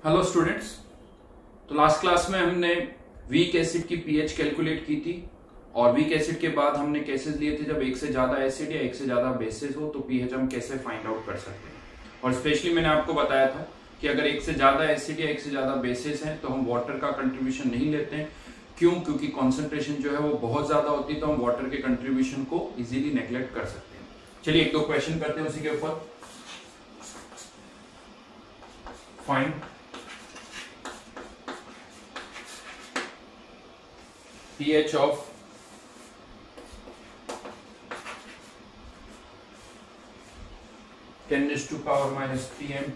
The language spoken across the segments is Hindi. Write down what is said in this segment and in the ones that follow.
Hello students. तो लास्ट क्लास में हमने वीक एसिड की पीएच कैलकुलेट की थी और वीक एसिड के बाद हमने केसेस लिए थे जब एक से ज्यादा एसिड या एक से ज्यादा बेसिस हो तो पीएच हम कैसे फाइंड आउट कर सकते हैं। और स्पेशली मैंने आपको बताया था कि अगर एक से ज्यादा एसिड या एक से ज्यादा बेसिस है तो हम वाटर का कंट्रीब्यूशन नहीं लेते हैं। क्यों? क्योंकि कॉन्सेंट्रेशन जो है वो बहुत ज्यादा होती है, तो हम वाटर के कंट्रीब्यूशन को इजीली नेग्लेक्ट कर सकते हैं। चलिए एक दो क्वेश्चन करते हैं उसी के ऊपर। फाइंड pH of 10⁻³ m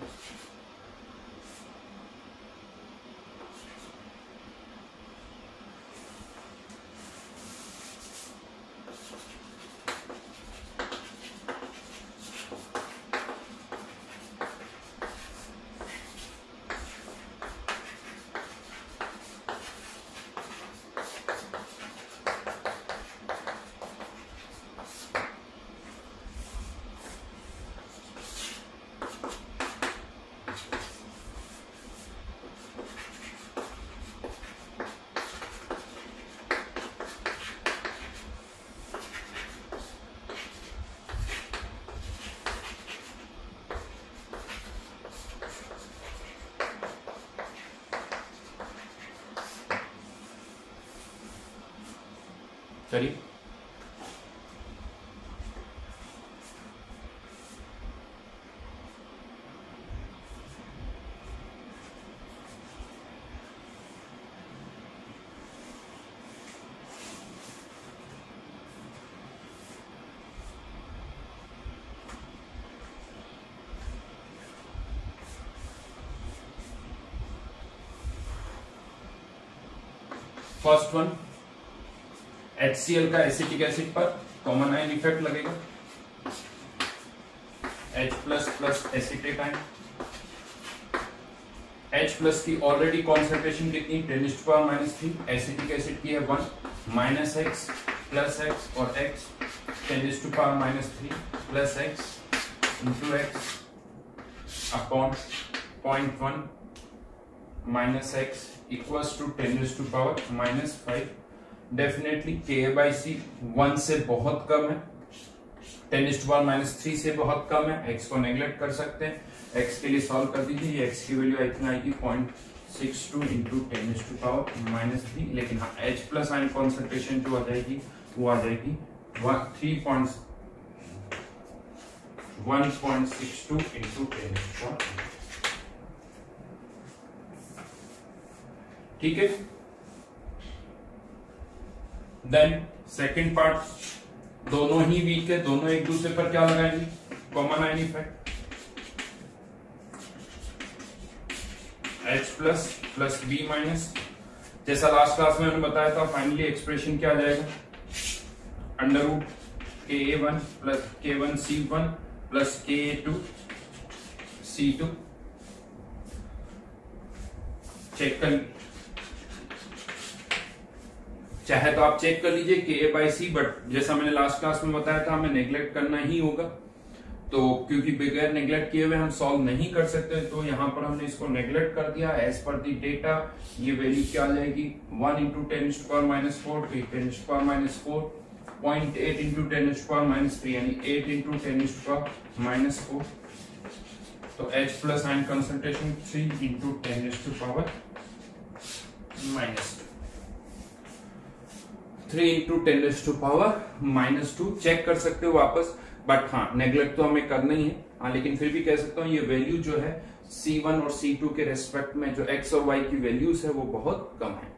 करिए। फर्स्ट वन, HCl का एसिटिक एसिड पर कॉमन आयन इफेक्ट लगेगा। H+ acetate ion. H+ की ऑलरेडी कॉन्सेंट्रेशन कितनी? 10⁻³ एसिटिक एसिड की है 1 -x + x और x 10⁻³ + x × x upon 0.1 -x = 10⁻⁻5। Definitely Ka/C 1 से बहुत कम है, 10⁻³ से बहुत कम है। x को नेग्लेक्ट कर सकते हैं। x के लिए सॉल्व कर दीजिए। x की वैल्यू आई थिंक आएगी 0.62 × 10⁻³ लेकिन हाँ H+ आयन कॉन्सेंट्रेशन जो आ जाएगी वो आ जाएगी 1.62 × 10⁻²। ठीक है। देन सेकंड पार्ट, दोनों ही वीक है, दोनों एक दूसरे पर क्या लगाएंगे? Common ion effect. H+ + B-, जैसा लास्ट क्लास में हमने बताया था, फाइनली एक्सप्रेशन क्या आ जाएगा? √Ka1 + K1C1 + Ka2C2। चेक कर, चाहे तो आप चेक कर लीजिए Ka/C, बट जैसा मैंने लास्ट क्लास में बताया था हमें नेग्लेक्ट करना ही होगा। तो क्योंकि बगैर नेग्लेक्ट किए हुए हम सॉल्व नहीं कर सकते, तो यहां पर हमने इसको नेग्लेक्ट कर दिया। एज पर दी डेटा ये वैल्यू क्या आ जाएगी? 1 × 10⁻⁴ 10⁻⁴ 0.8 × 10⁻³ यानी 8 × 10⁻⁴। तो H+ आयन कंसंट्रेशन 3 × 10⁻⁻²। 3 × 10⁻⁻²। चेक कर सकते हो वापस, बट हाँ नेग्लेक्ट तो हमें करना ही है। हाँ लेकिन फिर भी कह सकता हूं ये वैल्यू जो है C1 और C2 के रेस्पेक्ट में जो X और Y की वैल्यूज है वो बहुत कम है।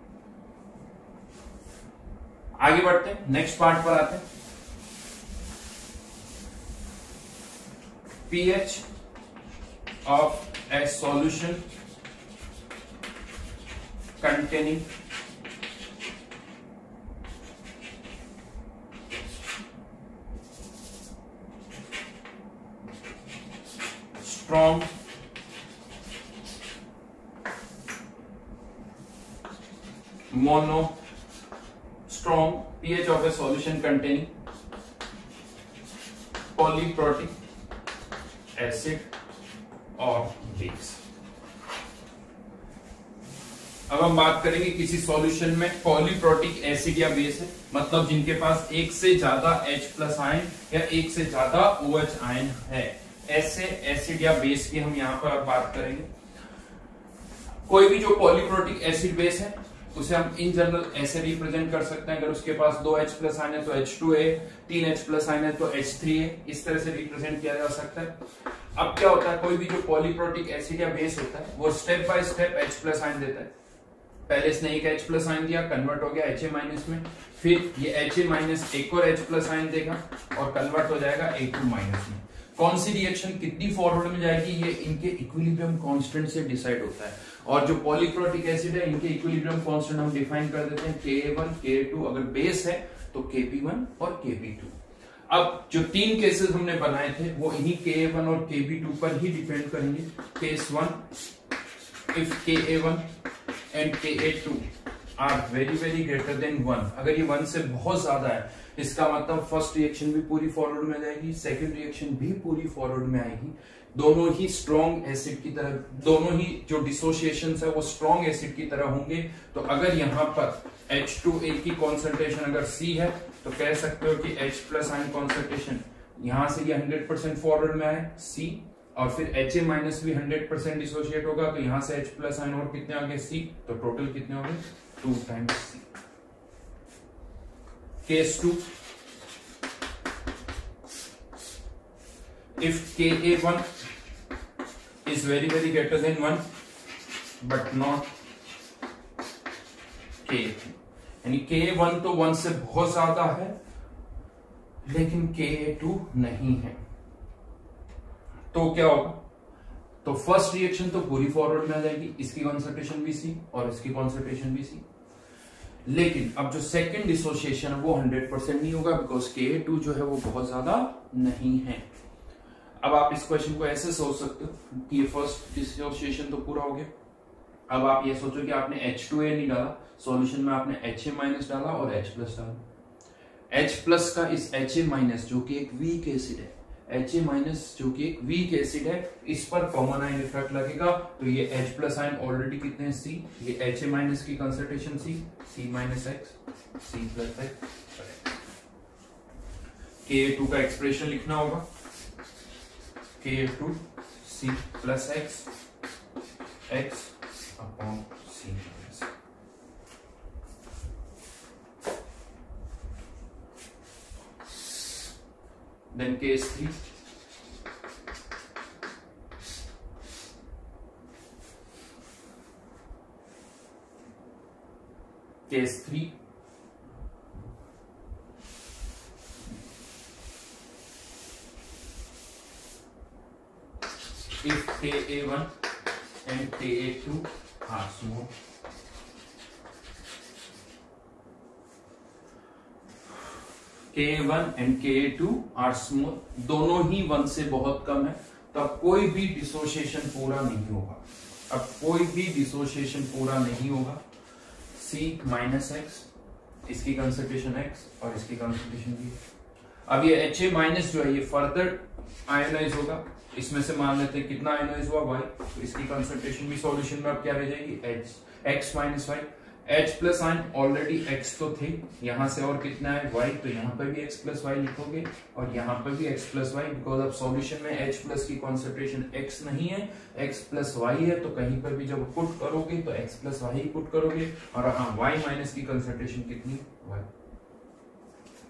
आगे बढ़ते हैं, नेक्स्ट पार्ट पर आते हैं। pH of a solution containing strong mono strong pH of a solution containing polyprotic acid or base। अब हम बात करेंगे किसी सॉल्यूशन में पॉलीप्रोटिक एसिड या बेस है, मतलब जिनके पास एक से ज्यादा H+ आयन या एक से ज्यादा OH आयन है, ऐसे एसिड या बेस की हम यहाँ पर बात करेंगे। कोई भी जो पॉलीप्रोटिक एसिड बेस है उसे हम इन जनरल ऐसे रिप्रेजेंट कर सकते हैं, अगर उसके पास 2 H+ आयन है तो H2A, 3 H+ आयन है तो H3A, इस तरह से रिप्रेजेंट किया जा सकता है। अब क्या होता है, कोई भी जो पॉलीप्रोटिक एसिड या बेस होता है वो step by step H+ ion देता है। पहले इसने एक H+ आयन दिया, कन्वर्ट हो गया Ha- में, फिर ये Ha- एक और H+ आयन देगा और कन्वर्ट हो जाएगा A2- में। कौन सी रिएक्शन कितनी फॉरवर्ड में जाएगी ये इनके इक्विलिब्रियम कांस्टेंट से डिसाइड होता है। और जो पॉलीप्रोटिक एसिड है इनके इक्विलिब्रियम कांस्टेंट हम डिफाइन कर देते हैं Ka1 Ka2, अगर बेस है तो Kb1 और Kb2। अब जो 3 केसेस हमने बनाए थे वो इन्हीं Ka1 और Kb2 पर ही डिपेंड करेंगे। Case 1, if Ka1 and Ka2 are very greater than 1, अगर ये 1 से बहुत ज्यादा है इसका मतलब फर्स्ट रिएक्शन भी पूरी फॉरवर्ड में जाएगी, सेकंड रिएक्शन भी पूरी फॉरवर्ड में आएगी। दोनों ही स्ट्रॉन्ग एसिड की तरह, दोनों ही जो डिसोसिएशंस है वो स्ट्रॉन्ग एसिड की तरह होंगे। तो अगर यहाँ पर H2A की कॉन्सेंट्रेशन अगर C है तो कह सकते हो कि H+ आयन कॉन्सेंट्रेशन यहां से ये 100% फॉरवर्ड में आए C, और फिर Ha- भी 100% डिसोशिएट होगा तो यहां से H+ आयन और कितने आ गए C, तो टोटल कितने हो गए 2 times C। Case 2, if Ka1 is very greater than 1 but not Ka2, यानी Ka1 तो 1 से बहुत ज्यादा है लेकिन Ka2 नहीं है, तो क्या होगा, तो फर्स्ट रिएक्शन तो पूरी फॉरवर्ड में आ जाएगी, इसकी कॉन्सेंट्रेशन भी C और इसकी कॉन्सेंट्रेशन भी C। लेकिन अब जो सेकंड डिसोसिएशन है वो 100% नहीं होगा बिकॉज Ka2 जो है वो बहुत ज्यादा नहीं है। अब आप इस क्वेश्चन को ऐसे सोच सकते हो कि ये फर्स्ट डिसोसिएशन तो पूरा हो गया, अब आप ये सोचो कि आपने H2A नहीं डाला, सॉल्यूशन में आपने Ha- डाला और H+ डाला। H+ का इस Ha- जो कि एक वीक एसिड है, Ha- जो कि एक वीक एसिड है, इस पर कॉमन आयन इफेक्ट लगेगा तो ये H+ आयन ऑलरेडी कितने हैं C, ये Ha- की concentration C, C-X, C+X। Ka2 का एक्सप्रेशन लिखना होगा Ka2 C+X X upon C-। Then case 3, case 3, if Ka1 and Ka2 are small, Ka1 and Ka2 are small, दोनों ही 1 से बहुत कम है, तब कोई भी डिसोसिएशन पूरा नहीं होगा। अब कोई भी डिसोसिएशन पूरा नहीं होगा, C-X, इसकी कंसंट्रेशन X और इसकी कंसंट्रेशन भी। अब ये Ha- जो है ये फर्दर आयोनाइज होगा, इसमें से मान लेते हैं कितना आयोनाइज हुआ Y, तो इसकी कंसंट्रेशन भी सॉल्यूशन में अब क्या रह जाएगी X-Y। H+ ion already X तो थे, यहां से और कितना है Y, तो यहां पर भी X+Y लिखोगे और यहां पर भी X+Y, बिकॉज अब सॉल्यूशन में H+ की कॉन्सेंट्रेशन X नहीं है, X+Y है, तो कहीं पर भी जब पुट करोगे तो X+Y ही पुट करोगे, और हाँ Y- की कंसेंट्रेशन कितनी Y।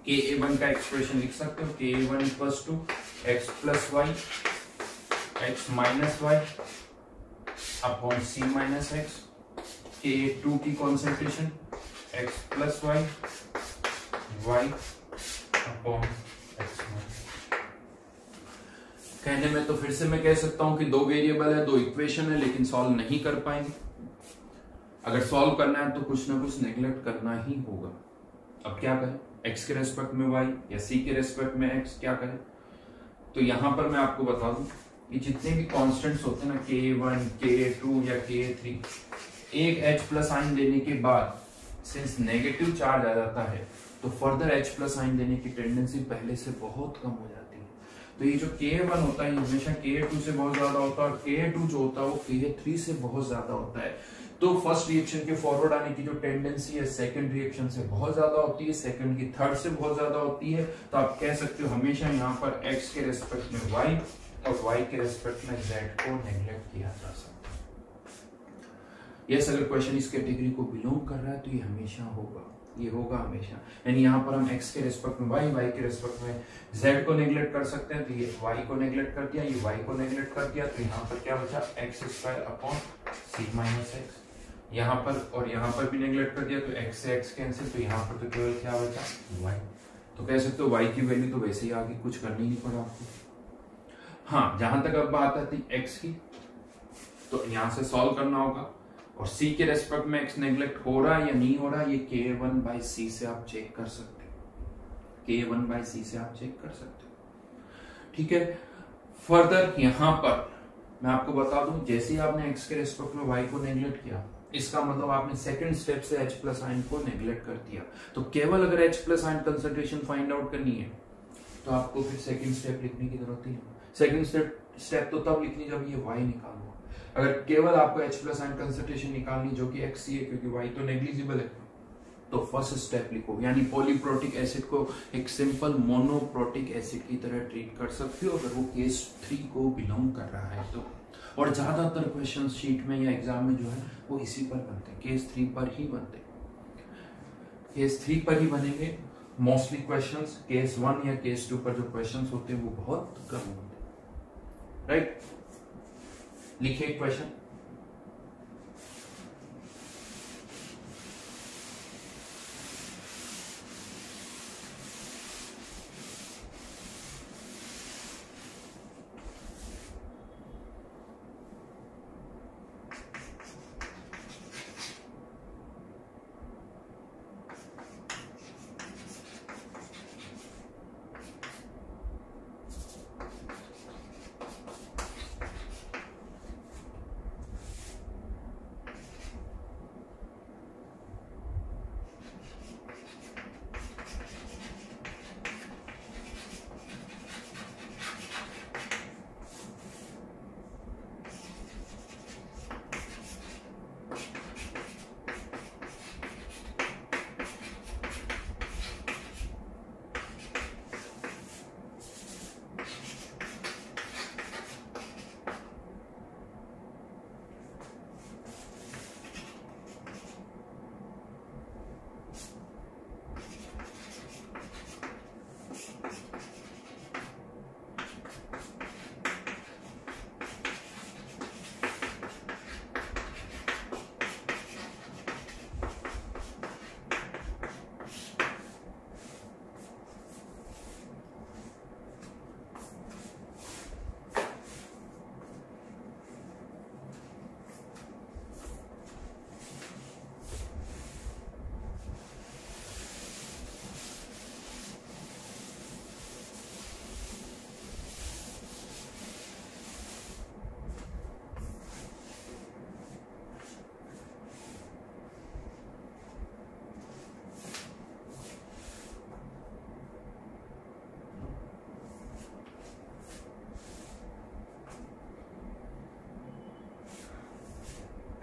Ka1 का एक्सप्रेशन लिख सकते हो Ka1 equals to X+Y X-Y upon C-X। Ka2 की concentration X+Y Y upon X-। कहने में तो फिर से मैं कह सकता हूं कि 2 वेरिएबल है, 2 इक्वेशन है, लेकिन सॉल्व नहीं कर पाएंगे। अगर सॉल्व करना है तो कुछ ना कुछ नेग्लेक्ट करना ही होगा। अब क्या करें, x के रेस्पेक्ट में y या c के रेस्पेक्ट में x, क्या करें, तो यहां पर मैं आपको बता दूं कि जितने भी कांस्टेंट्स होते हैं ना K1 K2 या K3, एक H+ आयन देने के बाद सिंस नेगेटिव चार्ज आ जाता है तो फर्दर H+ आयन देने की टेंडेंसी पहले से बहुत कम हो जाती है। तो ये जो K1 होता है ये हमेशा K2 से बहुत ज्यादा होता है, और K2 जो होता है वो K3 से बहुत ज्यादा होता है। तो फर्स्ट रिएक्शन के फॉरवर्ड आने की जो टेंडेंसी है सेकंड रिएक्शन से बहुत ज्यादा होती है, सेकंड की थर्ड से बहुत ज्यादा होती है। तो आप कह सकते हो हमेशा यहाँ पर x के रेस्पेक्ट में y और y के रेस्पेक्ट में z को नेग्लेक्ट किया जा सकता है। यस, अगर क्वेश्चन इस कैटेगरी को बिलोंग कर रहा है तो ये हमेशा होगा, ये होगा हमेशा। यानी यहाँ पर हम x के रेस्पेक्ट में y के रेस्पेक्ट में z को नेग्लेक्ट कर सकते हैं, तो ये y को नेग्लेक्ट कर दिया, ये y को नेग्लेक्ट कर दिया, तो यहाँ पर क्या बचा x² upon c minus x. यहाँ पर और यहाँ पर भी नेग्लेक्ट कर दिया, तो x से x कैंसिल, तो यहाँ पर तो केवल क्या बचा y। तो कह सकते हो y की वैल्यू तो वैसे ही आगे कुछ करनी नहीं पड़ा आपको। हाँ, जहां तक अब बात आती x की, तो यहाँ से सॉल्व करना होगा और c के रेस्पेक्ट में x नेग्लेक्ट हो रहा है या नहीं हो रहा है, ये k1/c से आप चेक कर सकते हो, k1/c से आप चेक कर सकते हो। ठीक है, फर्दर यहाँ पर मैं आपको बता दूं, जैसे ही आपने x के रेस्पेक्ट में y को नेग्लेक्ट किया, इसका मतलब आपने सेकंड स्टेप से H प्लस आयन को नेग्लेक्ट कर दिया। तो केवल अगर H plus ion concentration find out करनी है तो आपको फिर सेकंड स्टेप लिखने की जरूरत है। सेकंड स्टेप तो तब लिखनी जब ये y निकालो। अगर केवल आपको H प्लस आयन कंसंट्रेशन निकालनी जो कि x है, क्योंकि y तो नेग्लिजिबल है, तो फर्स्ट स्टेप लिखो, यानी पॉलीप्रोटिक एसिड को एक सिंपल मोनोप्रोटिक एसिड की तरह ट्रीट कर सकते हो अगर वो केस 3 को बिलोंग कर रहा है तो। और ज्यादातर क्वेश्चन शीट में या एग्जाम में जो है वो इसी पर बनते हैं, केस 3 पर ही बनते हैं, केस 3 पर ही बनेंगे मोस्टली क्वेश्चंस। केस 1 या केस 2 पर जो क्वेश्चंस होते हैं वो बहुत कम होते हैं, राइट। लिखिए क्वेश्चन।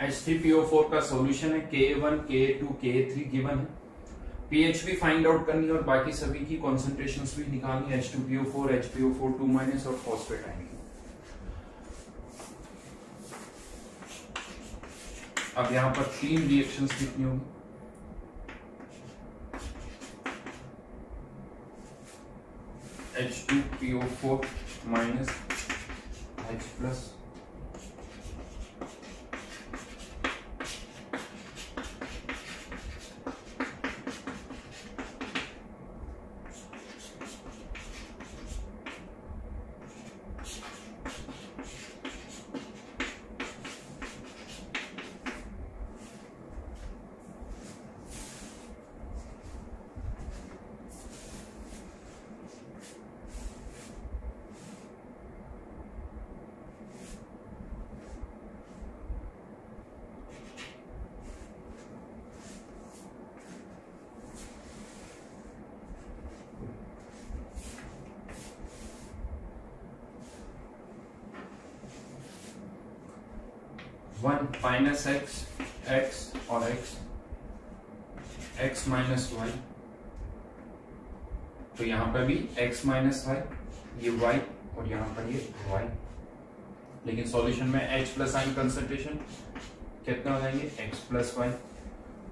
H3PO4 का सॉल्यूशन है K1, K2, K3 गिवन है। pH भी फाइंड आउट करनी है और बाकी सभी की कॉन्सेंट्रेशंस भी निकालनी है, H2PO4, HPO4 2- और फॉस्फेट आएंगे। अब यहां पर 3 रिएक्शंस कितनी होंगी, H2PO4 minus H plus 1 minus x और एक्स माइनस वाई, तो यहां पर भी x माइनस वाई, ये y और यहां पर ये y, लेकिन सॉल्यूशन में h प्लस आयन कंसंट्रेशन कितना हो जाएंगे x प्लस वाई,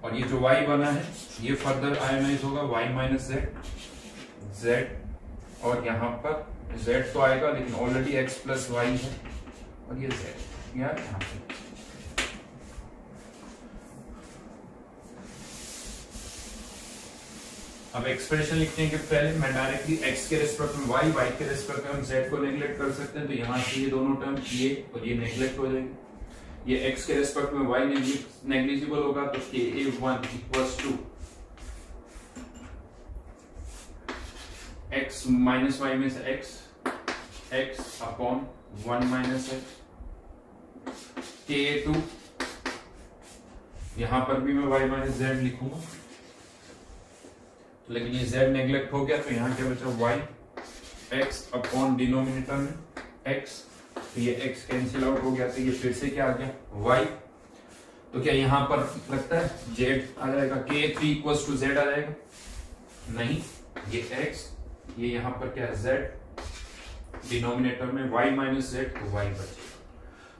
और ये जो y बना है ये फर्दर आयोनाइज होगा y माइनस z, और यहां पर z तो आएगा लेकिन ऑलरेडी x प्लस वाई है, और ये z यार यहां पे। अब एक्सप्रेशन लिखने के पहले मैं डायरेक्टली x के रिस्पेक्ट में y के रिस्पेक्ट में हम z को नेग्लेक्ट कर सकते हैं, तो यहाँ से ये दोनों टर्म ये और ये नेग्लेक्ट हो जाएंगे। ये x के रिस्पेक्ट में y नेग्लिजिबल होगा, तो KA1 equals to x minus Y में से x upon 1 minus x, KA2 यहां पर भी मैं y माइनस z लिखूंगा, लेकिन ये z नेग्लेक्ट हो गया, तो यहाँ क्या बचा y x अपॉन डिनोमिनेटर में x, तो ये x कैंसिल आउट हो गया, तो ये फिर से क्या आ गया y, तो क्या यहाँ पर लगता है z आ जाएगा, k3 इक्वल्स टू z आ जाएगा, नहीं, ये x, ये यहाँ पर क्या है z, डिनोमिनेटर में y माइनस z, तो y बचेगा,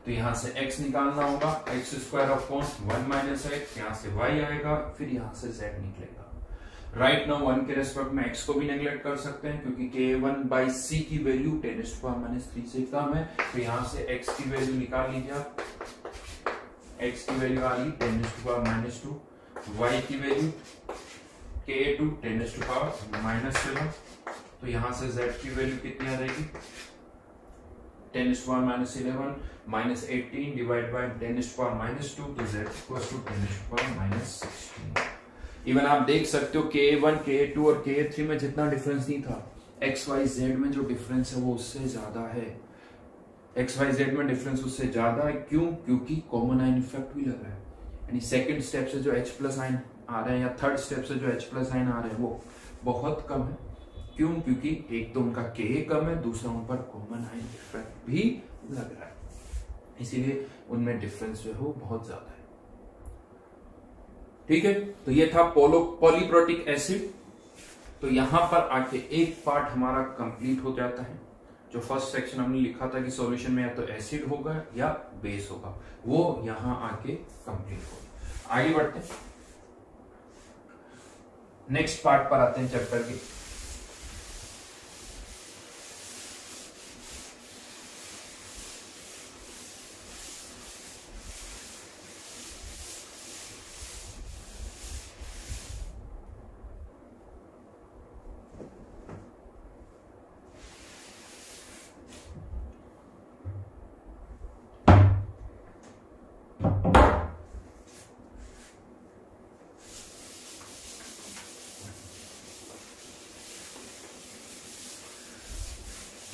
तो यहाँ से x निकालना होगा, x square upon 1 minus x, यहाँ से y आएगा, फिर यहाँ से z निकलेगा। राइट नाउ 1 के रेस्पेक्ट में x को भी नेग्लेक्ट कर सकते हैं, क्योंकि k1 बाई c की वैल्यू 10⁻³ से कम है, तो यहां से x की वैल्यू निकाल लीजिए आप, x की वैल्यू आ गई 10⁻², y की वैल्यू k2 10⁻⁻7, तो यहां से z की वैल्यू कितनी आ जाएगी 10⁻11 माइनस 18 डिवाइड बाय 10⁻², तो z इक्वल्स टू 10⁻16। इवन आप देख सकते हो K1, K2 और K3 में जितना डिफरेंस नहीं था, XYZ में जो डिफरेंस है वो उससे ज्यादा है, XYZ में डिफरेंस उससे ज्यादा है, क्यों? क्योंकि कॉमन आयन इफेक्ट भी लग रहा है, यानी सेकंड स्टेप से जो H प्लस आयन आ रहे हैं या थर्ड स्टेप से जो H प्लस आयन आ रहे हैं वो बहुत कम है, क्यों? क्योंकि एक तो उनका K कम है, दूसरा उन पर कॉमन आयन इफेक्ट भी लग रहा है, इसीलिए उनमें डिफरेंस जो है वो बहुत ज्यादा है। ठीक है, तो ये था पॉलीप्रोटिक एसिड। तो यहां पर आके एक पार्ट हमारा कंप्लीट हो जाता है, जो फर्स्ट सेक्शन हमने लिखा था कि सॉल्यूशन में या तो एसिड होगा या बेस होगा, वो यहां आके कंप्लीट होगा। आगे बढ़ते हैं, नेक्स्ट पार्ट पर आते हैं चैप्टर के।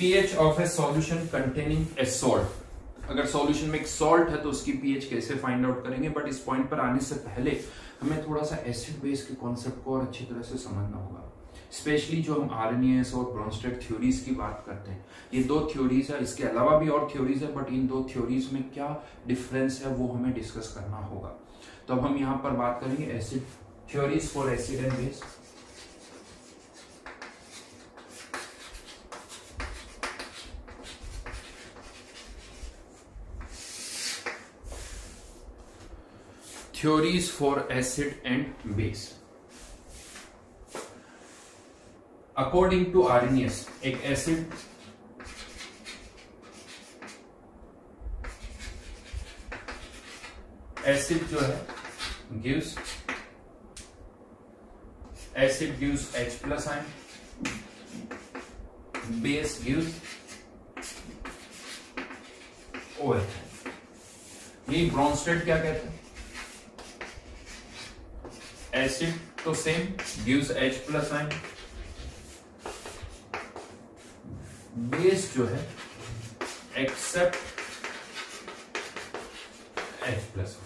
pH of A solution containing A salt. अगर सॉल्यूशन में एक सॉल्ट है तो उसकी pH कैसे फाइंड आउट करेंगे, बट इस पॉइंट पर आने से पहले हमें थोड़ा सा एसिड बेस के कॉन्सेप्ट को और अच्छी तरह से समझना होगा। स्पेशली जो हम आरएनएएस और ब्रोंस्टेड थ्योरीज की बात करते हैं, ये दो थ्योरीज है, इसके अलावा भी और थ्योरीज है, बट इन दो थ्योरीज में क्या डिफरेंस है वो हमें डिस्कस करना होगा। तो अब हम यहाँ पर बात करेंगे acid theories for acid and base. Theories for acid and base. According to Arrhenius, एक एसिड जो है gives H plus ion, base gives OH। ये ब्रोंस्टेड क्या कहते हैं? एसिड तो same gives H plus ion, base जो है accept H plus.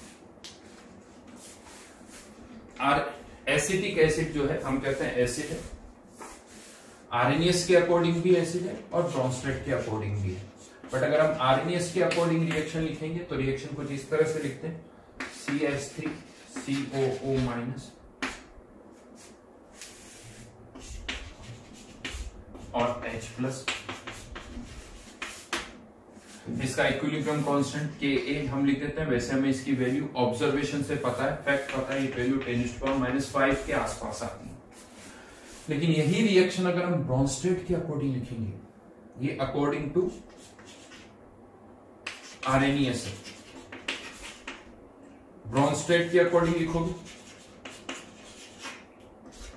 Acetic acid जो है हम कहते हैं एसिड है, आरएनएस के अकॉर्डिंग भी एसिड है और ब्रोंस्टेड के अकॉर्डिंग भी है। बट अगर हम आरएनएस के अकॉर्डिंग रिएक्शन लिखेंगे तो रिएक्शन कुछ इस तरह से लिखते हैं, CH3COO माइनस और H प्लस। इसका इक्विलिब्रियम कांस्टेंट Ka हम लिख देते हैं, वैसे हमें इसकी वैल्यू ऑब्जर्वेशन से पता है, फैक्ट पता है, ये वैल्यू 10⁻⁵ के आसपास आती है। लेकिन यही रिएक्शन अगर हम ब्रॉन्स्टेड के अकॉर्डिंग लिखेंगे, ये अकॉर्डिंग टू आरएनएस है, ब्रॉन्स्टेड के अकॉर्डिंग लिखोगे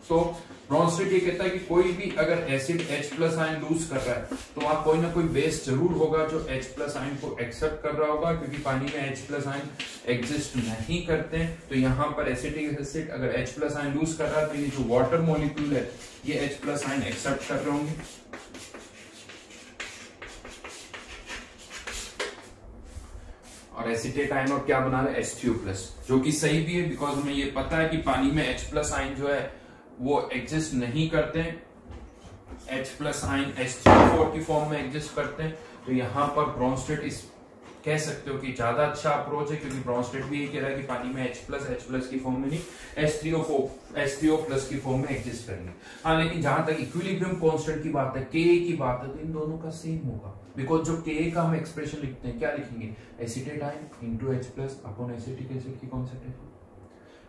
तो ब्रॉन्स्टेड ये कहता है कि कोई भी अगर एसिड H+ आयन लूज कर रहा है तो वहां कोई ना कोई बेस जरूर होगा जो H+ आयन को एक्सेप्ट कर रहा होगा, क्योंकि पानी में H+ आयन एग्जिस्ट नहीं करते हैं। तो यहाँ पर एसिटिक एसिड अगर H+ आयन लूज कर रहा है तो ये जो वाटर मॉलिक्यूल है ये H+ आयन एक्सेप्ट कर रहे होंगे। और एसिटेट आयन और क्या बना रहे हैं, H3O+, जो कि सही भी है, बिकॉज हमें ये पता है कि पानी में H+ आयन जो है वो एग्जिस्ट नहीं करते हैं, H+ आयन H3O4 की फॉर्म में एग्जिस्ट करते हैं। तो यहाँ पर ब्रॉन्स्टेड इस कह सकते हो कि ज्यादा अच्छा अप्रोच है, क्योंकि ब्रॉन्स्टेड भी ये कह रहा है कि पानी में H+ की फॉर्म में नहीं, H3O+ की फॉर्म में एग्जिस्ट करेंगे। हाँ, लेकिन जहां तक इक्विलिब्रियम कांस्टेंट की बात है, Ka की बात है, तो इन दोनों का सेम होगा, बिकॉज जो Ka का हम एक्सप्रेशन लिखते हैं क्या लिखेंगे, acetate ion into H+ upon acetic acid की कॉन्सेंट्रेशन।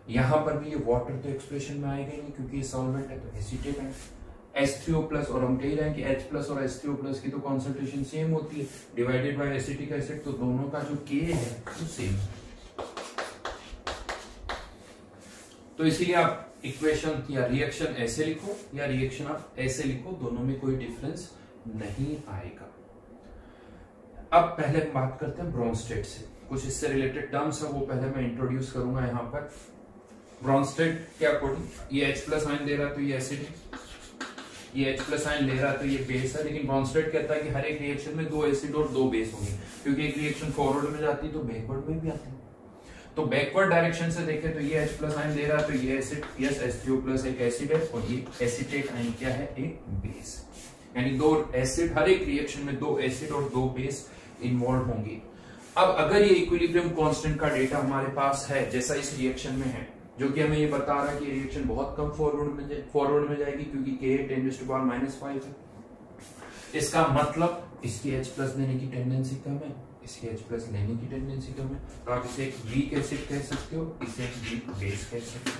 यहां पर भी ये वाटर तो एक्सप्रेशन में आएगा नहीं, क्योंकि ये सॉल्वेंट है, तो एसिटेट आयन H3O+, और हम कह रहे हैं कि H+ और H3O+ की तो कॉन्सेंट्रेशन सेम होती है, डिवाइडेड बाय एसिटिक एसिड, तो दोनों का जो K है वो सेम है। तो इसीलिए आप इक्वेशन या रिएक्शन ऐसे लिखो या रिएक्शन आप ऐसे लिखो, दोनों में कोई डिफरेंस नहीं आएगा। अब पहले बात करते हैं ब्रॉन्स्टेड से, कुछ इससे रिलेटेड टर्म्स है वो पहले मैं इंट्रोड्यूस करूंगा। यहाँ पर ब्रॉन्स्टेड के अकॉर्डिंग ये H+ आयन दे रहा है तो ये एसिड है, ये H+ आयन ले रहा है तो ये बेस है, लेकिन ब्रॉन्स्टेड कहता है कि हर एक रिएक्शन में 2 एसिड और 2 बेस होंगे, क्योंकि एक रिएक्शन फॉरवर्ड में जाती है तो बैकवर्ड में भी आती है। तो बैकवर्ड डायरेक्शन से देखें तो ये H+ आयन दे रहा है तो ये एसिड, यस H3O+ एक एसिड है, और ये एसिटेट आयन क्या है, एक बेस, यानी 2 एसिड, हर एक रिएक्शन में 2 एसिड और 2 बेस इन्वॉल्व होंगे। अब अगर ये इक्विलिब्रियम कांस्टेंट का डेटा हमारे पास है जैसा इस रिएक्शन में है, जो कि हमें ये बता रहा है कि रिएक्शन बहुत कम फॉरवर्ड में जाएगी, क्योंकि Ka 10⁻⁵ है, इसका मतलब इसकी H+ लेने की टेंडेंसी कम है, इसकी H+ लेने की टेंडेंसी कम है, तो आप इसे एक वीक एसिड कह सकते हो, इसे एक वीक बेस कह सकते हो,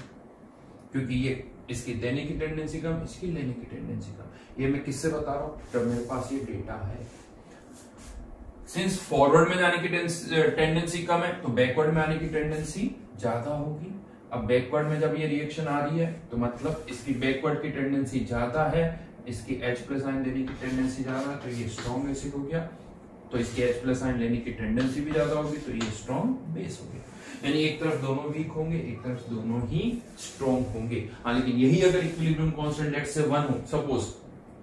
क्योंकि ये इसकी देने की टेंडेंसी कम, इसकी लेने की टेंडेंसी कम। ये मैं किससे बता रहा हूं, जब मेरे पास ये डेटा है। सिंस फॉरवर्ड में जाने की टेंडेंसी कम है तो बैकवर्ड में आने की टेंडेंसी ज्यादा होगी। अब बैकवर्ड में जब ये रिएक्शन आ रही है तो मतलब इसकी बैकवर्ड की टेंडेंसी ज्यादा है, इसकी H+ आयन लेने की टेंडेंसी ज्यादा है, तो ये स्ट्रॉन्ग एसिड हो गया, तो इसकी H+ आयन लेने की टेंडेंसी भी ज्यादा होगी, तो ये स्ट्रॉन्ग बेस हो गया। यानी एक तरफ दोनों वीक होंगे, एक तरफ दोनों ही स्ट्रॉन्ग होंगे। हाँ, लेकिन यही अगर इक्विलिब्रियम कांस्टेंट लेट्स से 1 हो सपोज,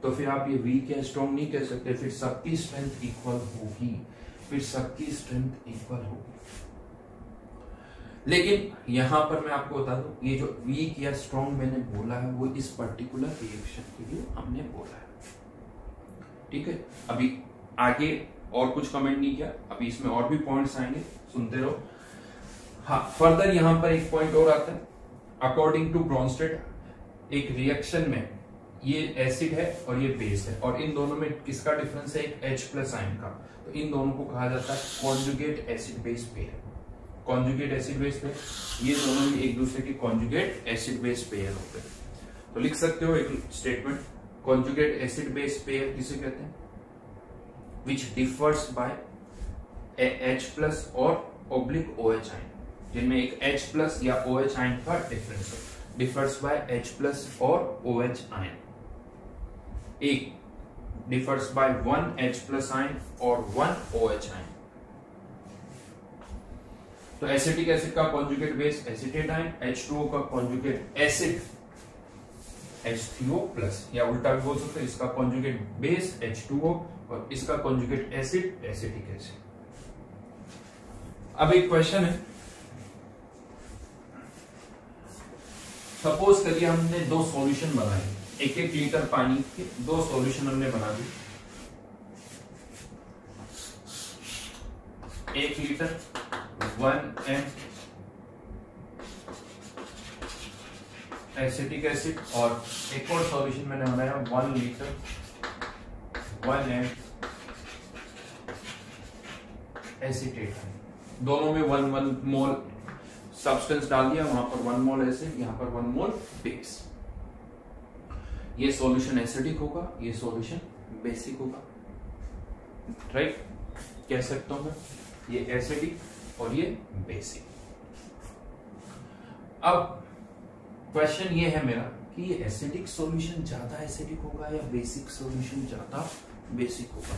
तो फिर आप ये वीक या स्ट्रॉन्ग नहीं कह सकते, फिर सबकी स्ट्रेंथ इक्वल होगी, फिर सबकी स्ट्रेंथ इक्वल होगी। लेकिन यहां पर मैं आपको बता दूं, ये जो वीक या स्ट्रॉन्ग मैंने बोला है वो इस पर्टिकुलर रिएक्शन के लिए हमने बोला है, ठीक है। अभी आगे और कुछ कमेंट नहीं किया, अभी इसमें और भी पॉइंट्स आएंगे, सुनते रहो। हाँ, फर्दर यहां पर एक पॉइंट और आता है, अकॉर्डिंग टू ब्रॉन्स्टेड एक रिएक्शन में ये एसिड है और ये बेस है, और इन दोनों में किसका डिफरेंस है, एक H+ आयन का, तो इन दोनों को कहा जाता है conjugate acid base pair. Conjugate acid base pair, ये दोनों भी एक दूसरे के कॉन्जुगेट एसिड बेस पेयर होते हैं। तो लिख सकते हो एक statement, conjugate acid base pair किसे कहते हैं, विच डिफर्स बाय H+ और OH आयन, जिनमें एक H+ या OH आयन का डिफरेंस हो, डिफर्स बाय H+ और OH आयन। एक डिफर्स बाय 1 H+ आयन और 1 OH आयन। तो एसिटिक एसिड का conjugate base acetate ion, H2O का कॉन्जुगेट एसिड H3O+, या उल्टा भी बोल सकते हैं, इसका कॉन्जुगेट बेस H2O और इसका कॉन्जुगेट एसिड एसिटिक एसिड। अब एक क्वेश्चन है, सपोज करिए हमने 2 सॉल्यूशन बनाए, 1-1 लीटर पानी के 2 सॉल्यूशन हमने बना दिए। 1 लीटर 1 m एसिटिक एसिड, और एक और सॉल्यूशन मैंने बनाया 1 लीटर 1 m एसिटेट। दोनों में 1 मोल सब्सटेंस डाल दिया, वहां पर 1 मोल एसिड, यहां पर 1 मोल बेस। ये सॉल्यूशन एसिडिक होगा, ये सॉल्यूशन बेसिक होगा, राइट। कह सकता हूं मैं ये एसिडिक और ये बेसिक। अब क्वेश्चन ये है मेरा कि ये एसिडिक सॉल्यूशन ज्यादा एसिडिक होगा या बेसिक सॉल्यूशन ज्यादा बेसिक होगा,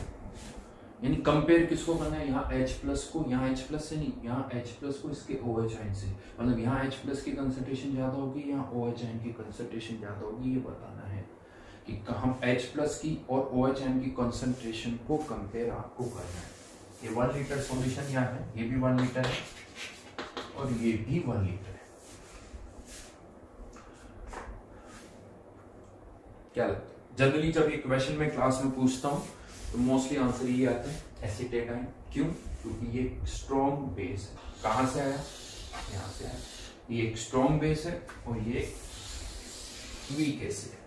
यानी कंपेयर किसको करना है, यहाँ H प्लस को, यहाँ H प्लस से नहीं, यहाँ H प्लस को इसके OH आयन से, मतलब यहाँ H प्लस की कंसंट्रेशन ज्यादा होगी, यहाँ OH आयन की कंसंट्रेशन ज्यादा होगी। ये बताना है कि हम H प्लस की और OH आयन की कंसंट्रेशन को कंपेयर आपको करना है। ये 1 लीटर सॉल्यूशन यहाँ है, ये भी 1 लीटर है और ये भी 1 लीटर है। क्या लगता है? जनरली जब ये क्वेश्चन में क्लास में पूछता हूं तो मोस्टली आंसर ये आता है एसिटेट आयन। क्यों? क्योंकि ये स्ट्रॉन्ग बेस है। कहां से आया? यहां से आया। ये एक स्ट्रॉन्ग बेस है और ये वीक एसिड है।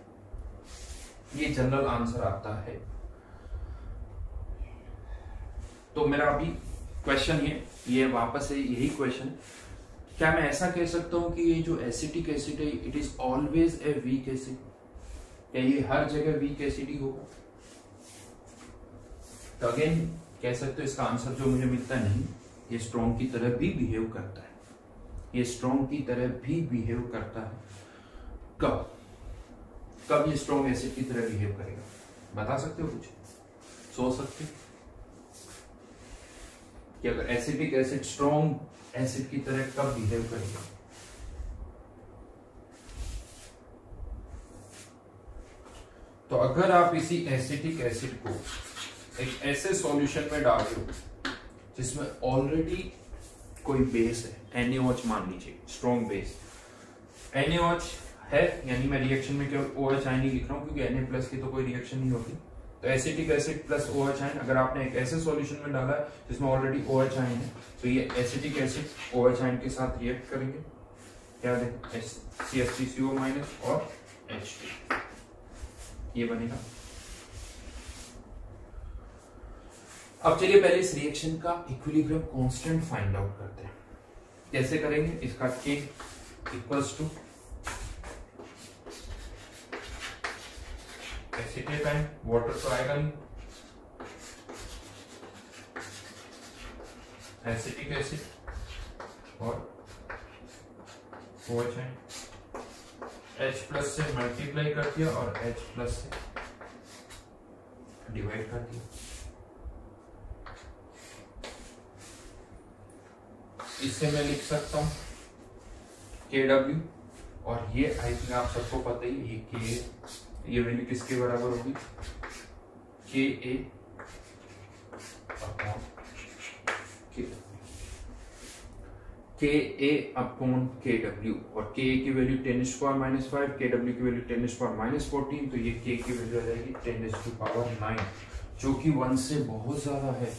ये जनरल आंसर आता है। तो मेरा अभी क्वेश्चन ये वापस है यही क्वेश्चन, क्या मैं ऐसा कह सकता हूं कि ये जो एसिटिक एसिड है it is always a weak acid, या ये हर जगह वीक एसिड ही होगा? तो अगेन कह सकते हो इसका आंसर जो मुझे मिलता है नहीं, ये स्ट्रॉन्ग की तरह भी बिहेव करता है। ये स्ट्रॉन्ग की तरह भी बिहेव करता है। कब कब ये स्ट्रॉन्ग एसिड की तरह बिहेव करेगा? बता सकते हो? कुछ सोच सकते हो कि अगर एसिडिक एसिड स्ट्रॉन्ग एसिड की तरह कब बिहेव करेगा? तो अगर आप इसी एसिटिक एसिड को एक ऐसे सॉल्यूशन में डाल रहे हो जिसमें ऑलरेडी कोई बेस है, NaOH मान लीजिए, स्ट्रॉन्ग बेस NaOH है, यानी मैं रिएक्शन में केवल OH आयन ही लिख रहा हूं क्योंकि Na प्लस की तो कोई रिएक्शन नहीं होती। तो acetic acid plus OH ion अगर आपने एक ऐसे सॉल्यूशन में डाला है जिसमें ऑलरेडी OH आयन है, तो ये एसिटिक एसिड OH आयन के साथ रिएक्ट करेंगे, क्या दें, CH3CO माइनस और H2, ये बनेगा। अब चलिए पहले इस रिएक्शन का इक्विलिब्रियम कांस्टेंट फाइंड आउट करते हैं। कैसे करेंगे? इसका K equals to acetate ion, water तो आएगा नहीं, एसिटिक एसिड और OH आयन, H प्लस से मल्टीप्लाई कर दिया और H प्लस से डिवाइड कर दिया। इससे मैं लिख सकता हूं KW, और ये आई थिंक आप सबको पता ही, ये K, ये वैल्यू किसके बराबर होगी? KA upon KA upon KW, और KA की वैल्यू 10⁻⁵, KW की वैल्यू 10⁻⁴, तो ये K की वैल्यू आ जाएगी 10⁹9, जो कि 1 से बहुत ज्यादा है,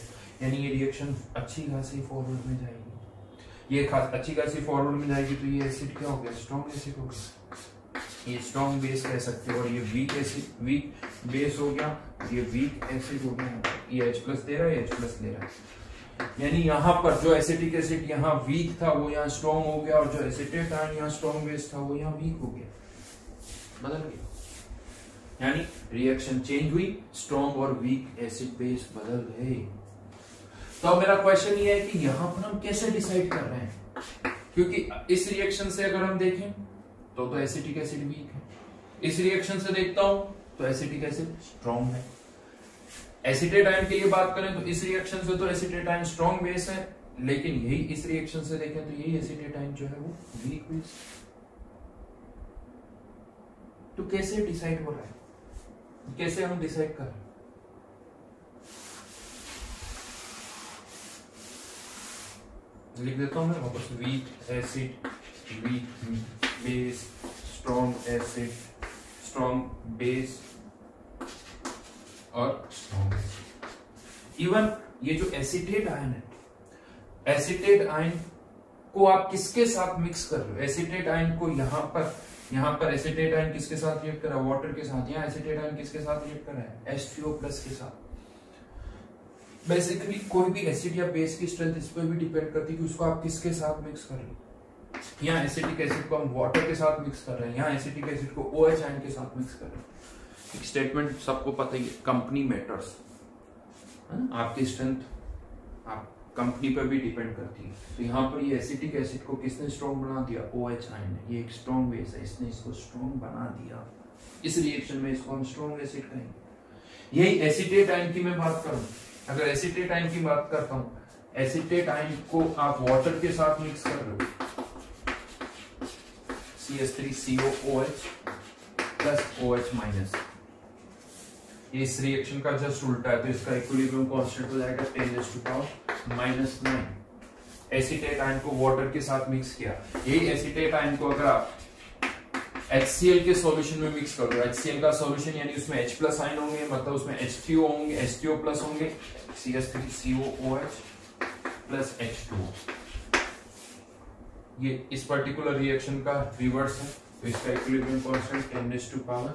यानी ये रिएक्शन अच्छी खासी फॉरवर्ड में जाएगी। ये अच्छी खासी फॉरवर्ड में जाएगी तो ये एसिड क्या हो गया? स्ट्रॉन्ग एसिड हो गया। ये स्ट्रॉन्ग बेस कह सकते हो, और ये वीक एसिड, वीक बेस हो गया, ये वीक एसिड हो गया। ये H प्लस दे रहा है, H प्लस दे रहा है, यानी यहाँ पर जो एसिटिक एसिड यहाँ वीक था वो यहाँ स्ट्रॉन्ग हो गया, और जो एसिटेट आयन यहाँ स्ट्रॉन्ग बेस था वो यहाँ वीक हो गया, बदल गया, यानी रिएक्शन चेंज हुई, स्ट्रॉन्ग और वीक एसिड बेस बदल गए। तो अब मेरा क्वेश्चन ये है कि यहाँ पर हम कैसे डिसाइड कर रहे हैं, क्योंकि इस रिएक्शन से अगर हम देखें तो एसिटिक एसिड वीक है, इस रिएक्शन से देखता हूं तो एसिटिक एसिड स्ट्रॉन्ग है। एसिटेट आयन के लिए बात करें तो इस रिएक्शन से तो एसिटेट आयन स्ट्रॉन्ग बेस है, लेकिन यही इस रिएक्शन से देखें तो यही एसिटेट आयन जो है वो वीक बेस। तो कैसे डिसाइड हो रहा है, कैसे हम डिसाइड कर रहे हैं? लिख देता हूं मैं वापस, weak acid, weak base, strong acid, strong base और स्ट्रॉन्ग एसिड। इवन ये जो एसिटेट आयन है एसीटेट आयन को आप किसके साथ मिक्स कर रहे हो? एसीटेट आयन को यहाँ पर एसीटेट आयन किसके साथ रिएक्ट कर रहा है? वाटर के साथ। यहाँ एसीटेट आयन किसके साथ रिएक्ट कर रहा है? H3O+ के साथ। बेसिकली कोई भी एसिड या बेस की स्ट्रेंथ इस पर भी डिपेंड करती है कि उसको आप किसके साथ मिक्स कर रहे हो। यहाँ एसिटिक एसिड को हम वाटर के साथ मिक्स कर रहे हैं, यहाँ एसिटिक एसिड को OH आयन के साथ मिक्स कर रहे हैं। एक स्टेटमेंट सबको पता ही है, कंपनी मैटर्स। आपकी स्ट्रेंथ आप कंपनी पर भी डिपेंड करती है। तो यहाँ पर ये एसिटिक एसिड को किसने स्ट्रॉन्ग बना दिया? OH आयन ने। ये एक स्ट्रॉन्ग बेस है, इसने इसको स्ट्रॉन्ग बना दिया। इस रिएक्शन में इसको हम स्ट्रॉन्ग एसिड कहेंगे। यही एसीटेट आयन की मैं बात करूं, अगर एसीटेट आयन की बात करता हूं, एसीटेट आयन को आप वाटर के साथ मिक्स कर रहे हो, CH3COOH प्लस OH माइनस। ये इस रिएक्शन का जस्ट उल्टा है, तो इसका इक्विलिब्रियम कांस्टेंट हो जाएगा 10⁻⁹ एसीटेट आयन को वाटर के साथ मिक्स किया। यही एसीटेट आयन को अगर आप HCl के सॉल्यूशन में मिक्स कर दो, HCl का सॉल्यूशन यानी उसमें H+ आयन होंगे, मतलब उसमें H3O होंगे, H3O+ होंगे, CH3COOH प्लस H2O। ये इस पर्टिकुलर रिएक्शन का रिवर्स है, तो इसका इक्विलिब्रियम कांस्टेंट 10⁵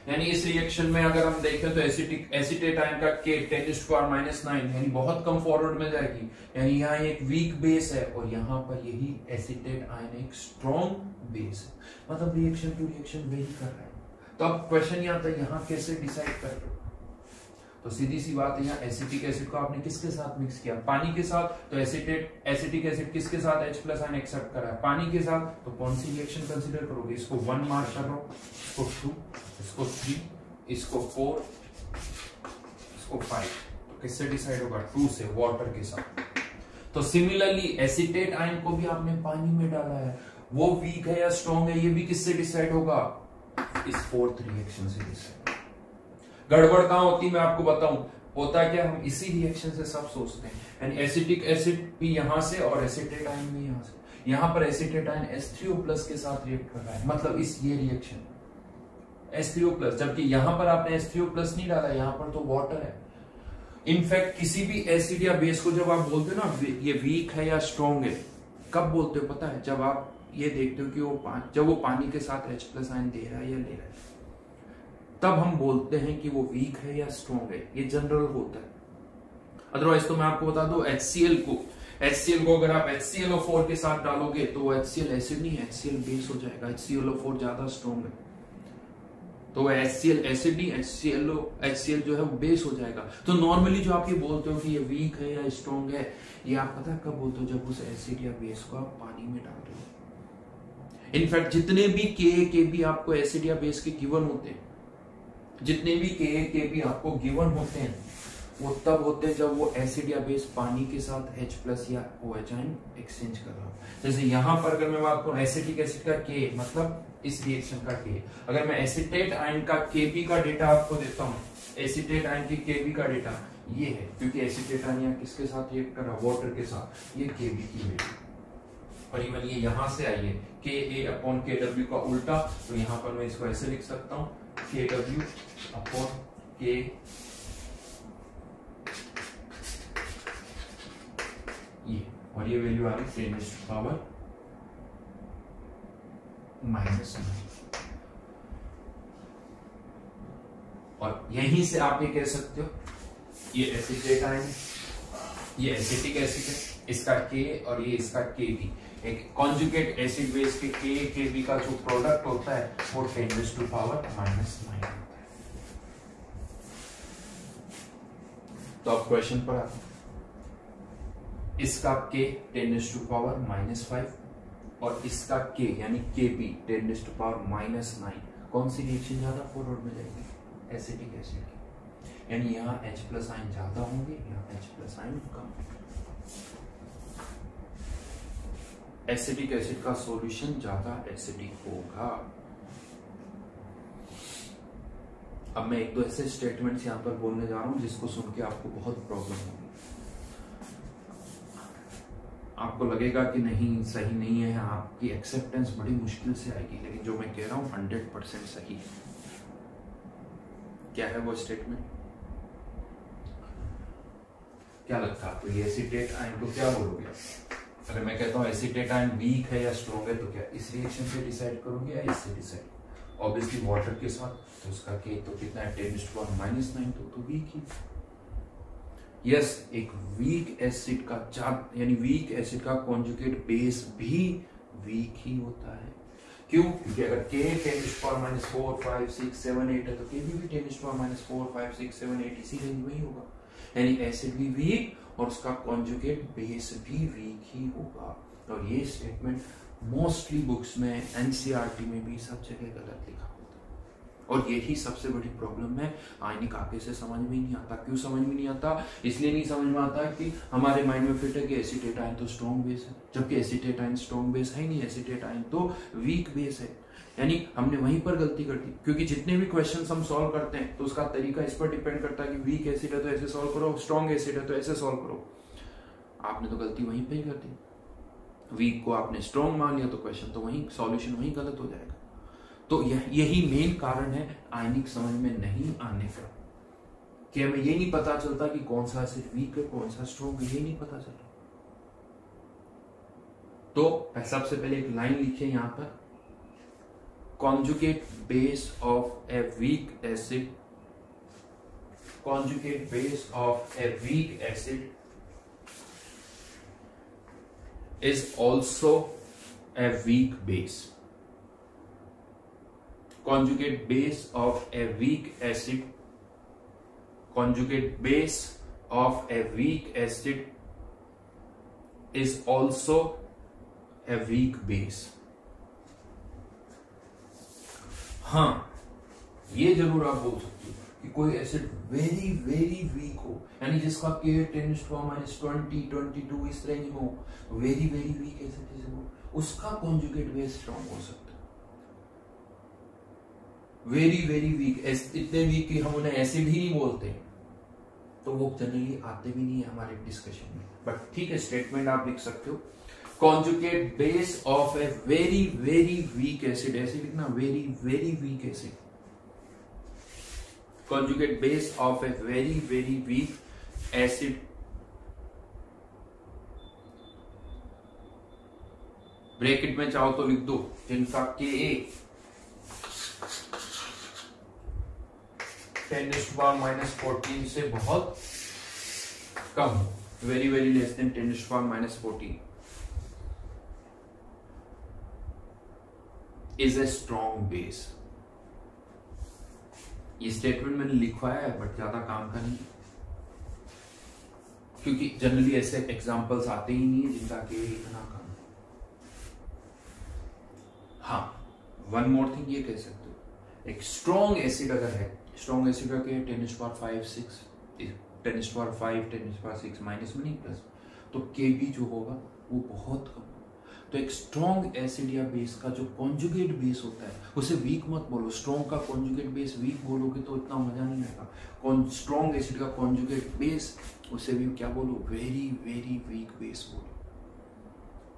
यानी इस रिएक्शन में अगर हम देखें तो एसीटेट आयन का K 10⁻⁹ यानी बहुत कम फॉरवर्ड में जाएगी, यानी यहाँ एक वीक बेस है और यहाँ पर यही एसीटेट आयन एक स्ट्रॉन्ग बेस है, मतलब रिएक्शन टू रिएक्शन वही कर रहा है। तो अब क्वेश्चन ये आता है यहाँ कैसे डिसाइड कर रहे हो? तो सीधी सी बात है, यहाँ एसिटिक एसिड को आपने किसके साथ मिक्स किया? पानी के साथ। तो एसिटिक एसिड किसके साथ H+ आयन एक्सेप्ट कर रहा है? पानी के साथ। तो कौन सी रिएक्शन कंसीडर करोगे? इसको 1 मार्क कर रहा हूं, इसको 2, इसको 3, इसको 4, इसको 5। तो किससे डिसाइड होगा? 2 से, वाटर के साथ। तो सिमिलरली एसिटेट आयन को भी आपने पानी में डाला है, वो वीक है या स्ट्रॉन्ग है, ये भी किससे डिसाइड होगा? इस 4th रिएक्शन से डिसाइड। गड़बड़ कहां होती मैं आपको बताऊं, होता क्या, हम इसी रिएक्शन से सब सोचते हैं, यानी एसिटिक एसिड भी यहां से और एसिटेट आयन भी यहां से। यहां पर एसिटेट आयन H3O+ के साथ रिएक्ट कर रहा है, मतलब इस ये रिएक्शन H3O+, जबकि यहां पर आपने H3O+ नहीं डाला, यहां पर तो वाटर है। इनफैक्ट किसी भी एसिड या बेस को जब आप बोलते हो ना ये वीक है या स्ट्रॉन्ग है, कब बोलते हो पता है? जब आप ये देखते हो कि जब वो पानी के साथ H+ आयन दे रहा है या ले रहा है, तब हम बोलते हैं कि वो वीक है या स्ट्रॉन्ग है। ये जनरल होता है। अदरवाइज तो मैं आपको बता दूं, HCl को अगर आप HClO4 के साथ डालोगे तो HCl एसिड नहीं है, HCl बेस हो जाएगा। HClO4 ज्यादा स्ट्रॉन्ग है, तो HCl एसिड नहीं, HCl जो है वो बेस हो जाएगा। तो नॉर्मली जो आप ये बोलते हो कि ये वीक है या स्ट्रॉन्ग है, ये आप पता है कब बोलते हो? जब उस एसिड या बेस को आप पानी में डाल रहे हो। इनफैक्ट जितने भी Ka आपको एसिड या बेस के गिवन होते हैं, जितने भी Ka आपको गिवन होते हैं, वो तब होते हैं जब वो एसिड या बेस पानी के साथ H+ या OH आयन एक्सचेंज कर रहा हूं। जैसे यहां पर अगर मैं बात करूं एसिटिक एसिड का K, मतलब इस रिएक्शन का K, अगर मैं एसिटेट आयन का Kb का डेटा आपको देता हूं, एसिटेट आयन की Kb का डेटा ये है, क्योंकि एसिटेट आयन यहाँ किसके साथ रिएक्ट कर रहा है? वाटर के साथ। ये Kb की वैल्यू, और इवन ये यहां से आई है Ka/Kw का उल्टा, तो यहां पर मैं इसको ऐसे लिख सकता हूं Kw/K, ये, और ये वैल्यू आ रही 10⁻⁹ और यहीं से आप ये कह सकते हो ये एसिटेट आयन है, ये एसिटिक एसिड है, इसका K और ये इसका Kb। एक कॉन्जुगेट एसिड बेस के Kb का जो प्रोडक्ट होता है वो 10⁻⁹ होता है। तो अब क्वेश्चन पर आता है, इसका K 10⁻⁵ और इसका K यानी Kb 10⁻⁹ कौन सी रिएक्शन ज्यादा फॉरवर्ड में जाएगी? एसिटिक एसिड की, यानी यहाँ H+ आयन ज्यादा होंगे, यहाँ H+ आयन कम। एसिटिक एसिड का सॉल्यूशन ज्यादा एसिडिक होगा। अब मैं एक दो ऐसे स्टेटमेंट्स यहाँ पर बोलने जा रहा हूं जिसको सुन के आपको बहुत प्रॉब्लम होगी, आपको लगेगा कि नहीं सही नहीं है, आपकी एक्सेप्टेंस बड़ी मुश्किल से आएगी, लेकिन जो मैं कह रहा हूं 100% सही है। क्या है वो स्टेटमेंट? क्या लगता है आपको, ये एसीटेट आयन को क्या बोलोगे? अगर मैं कहता हूँ एसीटेट आयन वीक है या स्ट्रॉन्ग है, तो क्या इस रिएक्शन से डिसाइड करोगे या इससे डिसाइड? ऑब्वियसली वाटर के साथ, तो उसका के तो कितना है 10⁻⁹ तो वीक ही। यस, एक वीक एसिड का चार्ज यानी वीक एसिड का कॉन्जुगेट बेस भी वीक ही होता है। क्यों? क्योंकि अगर K 10⁻⁴, 5, 6, 7, 8 है तो K भी 10⁻⁴, 5, 6, 7, 8 इसी रेंज में ही होगा। यानी एसिड भी वीक और उसका कॉन्जुगेट बेस भी वीक ही होगा। और ये स्टेटमेंट मोस्टली बुक्स में, एनसीईआरटी में भी सब जगह गलत लिखा होता है। और यही सबसे बड़ी प्रॉब्लम है, आयनिक आगे से समझ में नहीं आता। क्यों समझ में नहीं आता? इसलिए नहीं समझ में आता कि हमारे माइंड में फिट है कि एसीटेट आयन तो स्ट्रॉन्ग बेस है, जबकि एसीटेट आयन स्ट्रॉन्ग बेस है ही नहीं, एसीटेट आयन तो वीक बेस है। यानी हमने वहीं पर गलती कर दी, क्योंकि जितने भी क्वेश्चंस हम सॉल्व करते हैं तो उसका तरीका इस पर डिपेंड करता है कि वीक एसिड है तो ऐसे सॉल्व करो, स्ट्रॉन्ग एसिड है तो ऐसे सॉल्व करो। आपने तो गलती वहीं पे ही कर दी, वीक को आपने स्ट्रॉन्ग मान लिया तो क्वेश्चन तो वहीं, सॉल्यूशन वहीं गलत हो जाएगा। तो यही मेन कारण है आयनिक समझ में नहीं आने का, कि हमें ये नहीं पता चलता कि कौन सा एसिड वीक है कौन सा स्ट्रॉन्ग है, ये नहीं पता चलता। तो सबसे पहले एक लाइन लिखिए यहां पर, conjugate base of a weak acid, conjugate base of a weak acid is also a weak base. Conjugate base of a weak acid, conjugate base of a weak acid is also a weak base. हाँ, ये जरूर आप बोल सकते हो कि कोई एसिड वेरी वेरी वीक हो, यानी जिसका K 10⁻20, 22 इस रेंज में हो, वेरी वेरी वीक एसिड हो, उसका कॉन्जुगेट बेस स्ट्रॉन्ग हो सकता है। वेरी वेरी वीक, इतने वीक कि हम उन्हें एसिड ही नहीं बोलते, तो वो जनरली आते भी नहीं है हमारे डिस्कशन में। बट ठीक है, स्टेटमेंट आप लिख सकते हो, conjugate base of a very very weak acid, acid कितना very very weak acid, conjugate base of a very very weak acid bracket में चाहो तो लिख दो जिनका Ka 10⁻⁴ से बहुत कम हो, very very less than 10⁻⁴, is a strong base। ये स्टेटमेंट मैंने लिखवाया है बट ज्यादा काम का नहीं, क्योंकि जनरली ऐसे एग्जांपल्स आते ही नहीं है जिनका के इतना कम। हाँ, वन मोर थिंग ये कह सकते हो, एक स्ट्रॉन्ग एसिड अगर है, स्ट्रॉन्ग एसिड का क्या 10⁻⁵, 10⁵, 10⁻⁶ माइनस में नहीं प्लस, तो के भी जो होगा वो बहुत कम। तो एक स्ट्रॉन्ग एसिड या बेस का जो कॉन्जुगेट बेस होता है उसे वीक मत बोलो, स्ट्रॉन्ग का कॉन्जुगेट बेस वीक बोलोगे तो इतना मजा नहीं आएगा। स्ट्रॉन्ग एसिड का कॉन्जुगेट बेस उसे भी क्या बोलो, वेरी वेरी वीक बेस बोलो।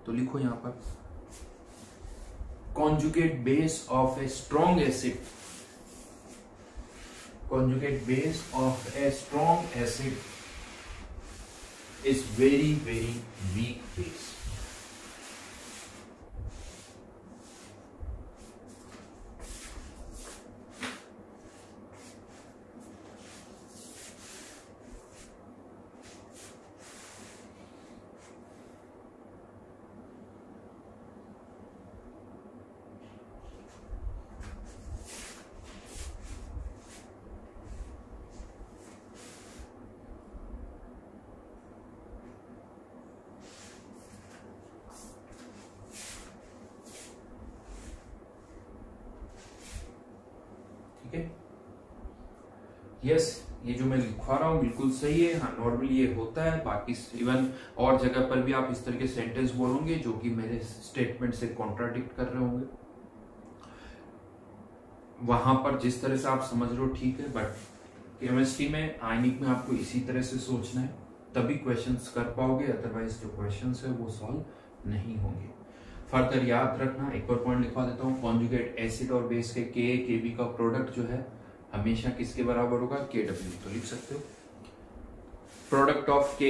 तो लिखो यहां पर, conjugate base of a strong acid, conjugate base of a strong acid is very very weak base। Yes, ये जो मैं लिखवा रहा हूँ बिल्कुल सही है। हाँ, नॉर्मली ये होता है, बाकी इवन और जगह पर भी आप इस तरह के सेंटेंस बोलोगे जो कि मेरे स्टेटमेंट से कॉन्ट्राडिक्ट कर रहे होंगे, वहां पर जिस तरह से आप समझ रहे हो ठीक है, बट केमिस्ट्री में आयनिक में आपको इसी तरह से सोचना है, तभी क्वेश्चंस कर पाओगे, अदरवाइज जो क्वेश्चंस है वो सॉल्व नहीं होंगे। फर्दर याद रखना, एक और पॉइंट लिखवा देता हूँ, कॉन्जुगेट एसिड और बेस के Ka Kb का प्रोडक्ट जो है हमेशा किसके बराबर होगा, Kw। तो लिख सकते हो product of Ka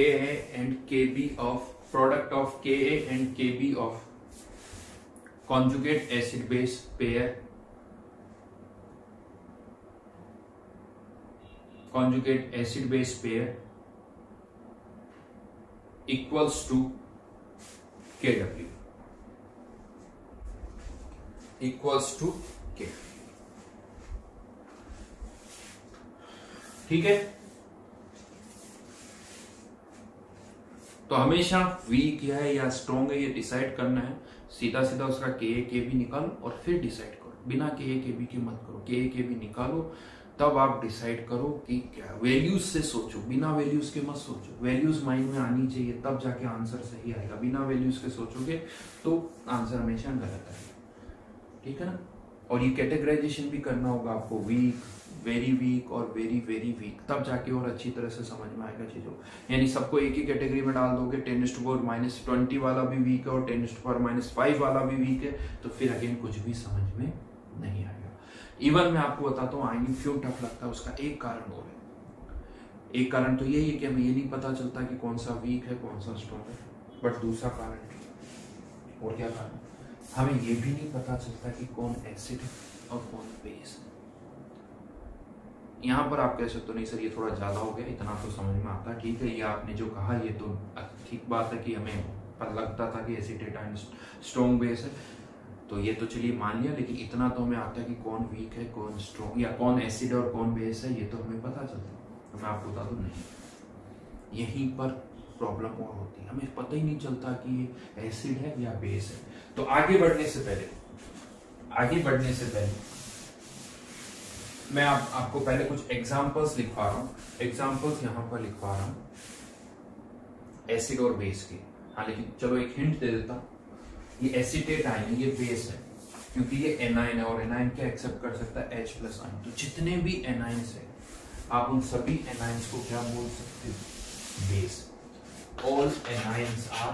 and Kb of product of Ka and Kb of conjugate acid base pair, conjugate acid base pair equals to Kw, equals to K। ठीक है, तो हमेशा वीक है या स्ट्रॉन्ग है ये डिसाइड करना है, सीधा सीधा उसका के भी निकालो और फिर डिसाइड करो, बिना के भी की मत करो, के भी निकालो तब आप डिसाइड करो कि क्या। वैल्यूज से सोचो, बिना वैल्यूज के मत सोचो, वैल्यूज माइंड में आनी चाहिए तब जाके आंसर सही आएगा, बिना वैल्यूज के सोचोगे तो आंसर हमेशा गलत आएगा, ठीक है ना। और ये कैटेगराइजेशन भी करना होगा आपको, वीक, वेरी वीक और वेरी वेरी वीक, तब जाके और अच्छी तरह से समझ में आएगा चीजों। यानी सबको एक ही कैटेगरी में डाल दोगे, 10⁻⁻20 वाला भी वीक है और 10⁻⁵ वाला भी वीक है, तो फिर अगेन कुछ भी समझ में नहीं आएगा। इवन मैं आपको बताता हूँ आईनी क्यों टफ लगता है, उसका एक कारण और है। एक कारण तो यही है कि हमें ये नहीं पता चलता कि कौन सा वीक है कौन सा स्ट्रॉन्ग है, बट दूसरा कारण और क्या कारण, हमें ये भी नहीं पता चलता कि कौन एसिड है और कौन बेस है। यहाँ पर आप कह सकते हो नहीं सर ये थोड़ा ज्यादा हो गया, इतना तो समझ में आता, ठीक है, ये आपने जो कहा ये तो ठीक बात है कि हमें लगता था कि एसिटेट स्ट्रॉन्ग बेस है, तो ये तो चलिए मान लिया, लेकिन इतना तो हमें आता है कि कौन वीक है कौन स्ट्रॉन्ग, या कौन एसिड और कौन बेस है, ये तो हमें पता चलता है। तो मैं आपको बता दूं नहीं, यहीं पर प्रॉब्लम और होती है, हमें पता ही नहीं चलता कि ये एसिड है या बेस है। तो आगे बढ़ने से पहले मैं आपको पहले कुछ एग्जांपल्स लिखवा रहा हूँ, एग्जांपल्स यहाँ पर लिखवा रहा हूँ एसिड और बेस के। हाँ, लेकिन चलो एक हिंट दे देता हूँ, ये एसिटेट आयन है, ये बेस है, क्योंकि ये एनाइन है और एनाइन क्या एक्सेप्ट कर सकता है, H+ आयन। तो जितने भी एनाइंस है आप उन सभी एनाइंस को क्या बोल सकते हो, base. All anions are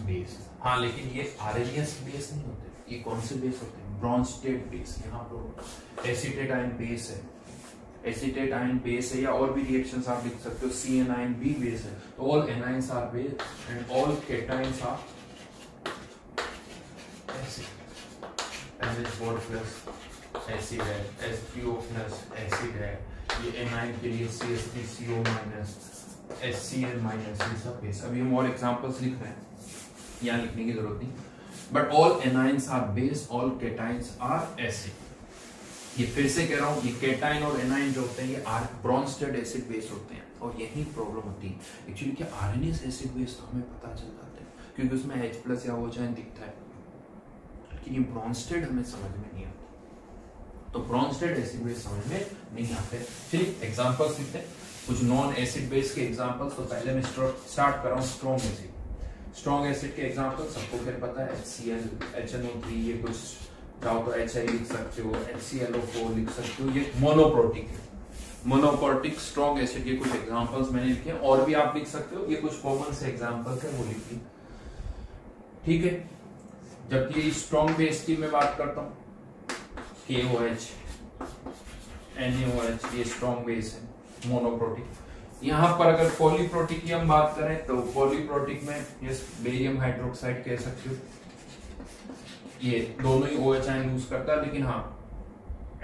base. हाँ, लेकिन ये आरएनएस बेस नहीं होते, ये कौन से बेस होते हैं, ब्रॉन्स्टेड बेस। यहाँ पर एसिटेट आयन बेस है, एसिटेट आयन बेस है, या और भी रिएक्शंस आप लिख सकते हो, CnI भी बेस है। तो all anions are base and all cations are acid. NH4+ acid है, H3O+ एसिड है, ये एनाइन के लिए CH3CO-, HCl-, ये सब बेस। अभी हम और एग्जांपल्स लिख रहे हैं, यहाँ लिखने की जरूरत नहीं, but all anions are base, all cations are acid. ये फिर से कह रहा हूं, ये केटाइन और एनाइन जो होते हैं ये ब्रॉन्स्टेड एसिड बेस होते हैं, और यही प्रॉब्लम होती है एक्चुअली कि आरएनएस एसिड बेस तो हमें पता चल जाता है क्योंकि उसमें H+ या O चाइन दिखता है, लेकिन ये ब्रॉन्स्टेड हमें समझ में नहीं आता, तो ब्रॉन्स्टेड एसिड बेस समझ में नहीं आते। चलिए एग्जांपल्स लिखते हैं, कुछ नॉन एसिड बेस के एग्जांपल्स। तो पहले मैं स्टार्ट कर रहा हूँ स्ट्रॉन्ग एसिड। स्ट्रॉन्ग एसिड के एग्जांपल सबको फिर पता है, HCl, HNO3, ये कुछ चाहो तो HI लिख सकते हो, HClO4 लिख सकते हो, ये मोनोप्रोटिक है, मोनोप्रोटिक स्ट्रॉन्ग एसिड के कुछ एग्जांपल्स मैंने लिखे हैं, और भी आप लिख सकते हो, ये कुछ कॉमन से एग्जांपल्स है वो लिखिए, ठीक है। जबकि स्ट्रॉन्ग बेस की मैं बात करता हूँ, KOH, NaOH, ये स्ट्रॉन्ग बेस है, मोनोप्रोटिक। यहाँ पर अगर पॉलीप्रोटिक की हम बात करें तो पॉलीप्रोटिक में ये बेरियम हाइड्रोक्साइड कह सकते हो, ये दोनों ही OH आयन यूज करता है, लेकिन हाँ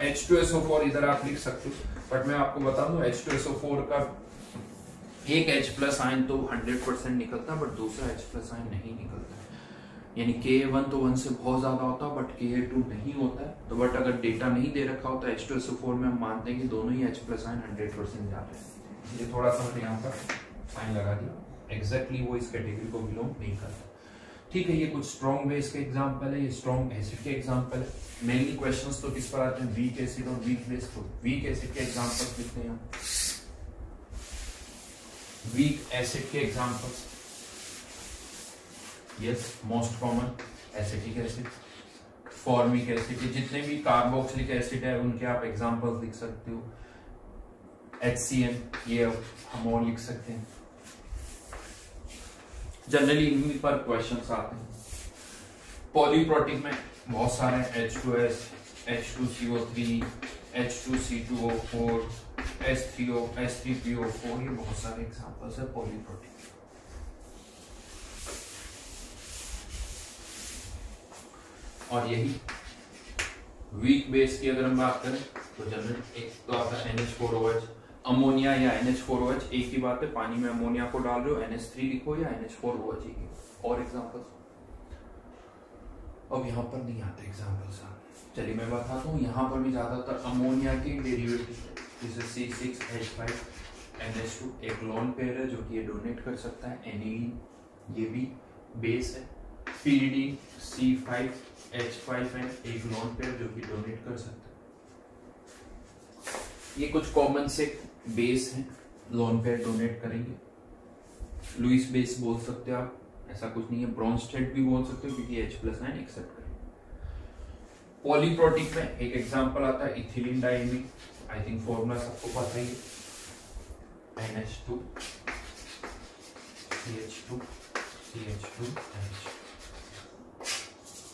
H2SO4 इधर आप लिख सकते हो, बट मैं आपको बता दूं H2SO4 का एक H+ आयन तो 100% निकलता है, बट दूसरा H+ आयन नहीं निकलता है। यानी Ka1 तो 1 से बहुत ज्यादा होता है, बट Ka2 नहीं होता है। तो बट अगर डेटा नहीं दे रखा होता H2SO4 में, हम मानते हैं कि दोनों ही H+ आयन 100% जाते हैं। ये थोड़ा सा मैंने यहाँ पर साइन लगा दिया, एग्जैक्टली वो इस कैटेगरी को बिलोंग नहीं करता, ठीक है। ये कुछ स्ट्रॉन्ग बेस के एग्जांपल है, ये स्ट्रॉन्ग एसिड के एग्जांपल है। मेनली क्वेश्चंस तो किस पर आते हैं, वीक एसिड और वीक बेस। तो वीक एसिड के एग्जांपल्स लिखते हैं, वीक एसिड के examples, yes most common acetic acid, formic acid, जितने भी कार्बोक्सिलिक एसिड है उनके आप एग्जांपल्स लिख सकते हो। HCN, ये हम और लिख सकते हैं। जनरली इन्हीं पर क्वेश्चंस आते हैं। पॉलीप्रोटिक में बहुत सारे H2S, H2CO3, H2C2O4, H3PO4, ये बहुत सारे एग्जांपल्स है पॉलीप्रोटीन। और यही वीक बेस की अगर हम बात करें तो जनरल एक तो आता है NH4OH, अमोनिया या NH4OH एक ही बात है, पानी में अमोनिया को डाल रहे हो NH3 लिखो या NH4OH लिखो। और एग्जांपल्स अब यहाँ पर नहीं आते एग्जांपल्स, चलिए मैं बताता हूँ। यहाँ पर भी ज्यादातर अमोनिया के डेरिवेटिव जैसे C6H5NH2 एक लोन पेयर है जो कि ये डोनेट कर सकता है, एनिलीन ये भी बेस है, pyridine C5H5N एक लोन पेयर जो कि डोनेट कर सकता है। ये कुछ कॉमन से बेस हैं, लोन पेयर डोनेट करेंगे। लुइस बेस बोल सकते हो आप, ऐसा कुछ नहीं है। ब्रोंस्टेड भी बोल सकते हो क्योंकि H+9 एक्सेप्ट करेंगे। पॉलीप्रोटिक में एक एग्जांपल आता है ethylene diamine, I think formula सबको पता ही है, NH2 CH2 CH2 NH,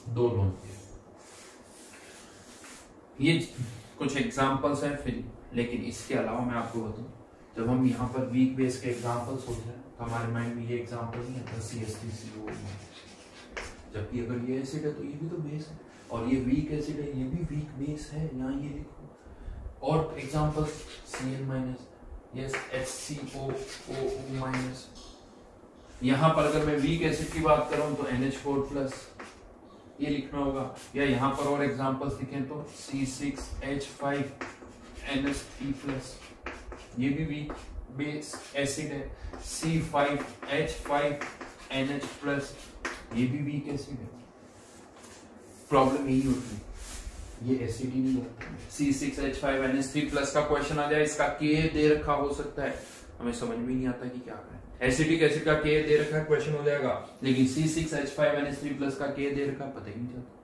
दो लोन पेयर। ये कुछ एग्जांपल्स हैं फिर, लेकिन इसके अलावा मैं आपको बताऊं, जब हम यहाँ पर वीक बेस के एग्जांपल सोच रहे हैं तो हमारे माइंड में ये एग्जांपल नहीं आता CH3CO, जबकि अगर ये एसिड है तो ये भी तो बेस है, और ये वीक एसिड है ये भी वीक बेस है, यहाँ ये लिखो। और एग्जांपल Cl- यस HCOO-, यहाँ पर अगर मैं वीक एसिड की बात कर रहा हूँ तो NH4+ ये लिखना होगा, या यहाँ पर और एग्जांपल्स लिखें तो C6H5NH3+, ये भी वीक बेस एसिड है, C5H5NH+, ये भी वीक एसिड है। प्रॉब्लम यही होती है, ये एसिड ही नहीं होता। C6H5NH3+ का क्वेश्चन आ जाए, इसका K दे रखा हो सकता है, हमें समझ में नहीं आता कि क्या करें। एसिडिक एसिड का K दे रखा है, क्वेश्चन हो जाएगा, लेकिन C6H5NH3+ का K दे रखा पता ही नहीं चलता।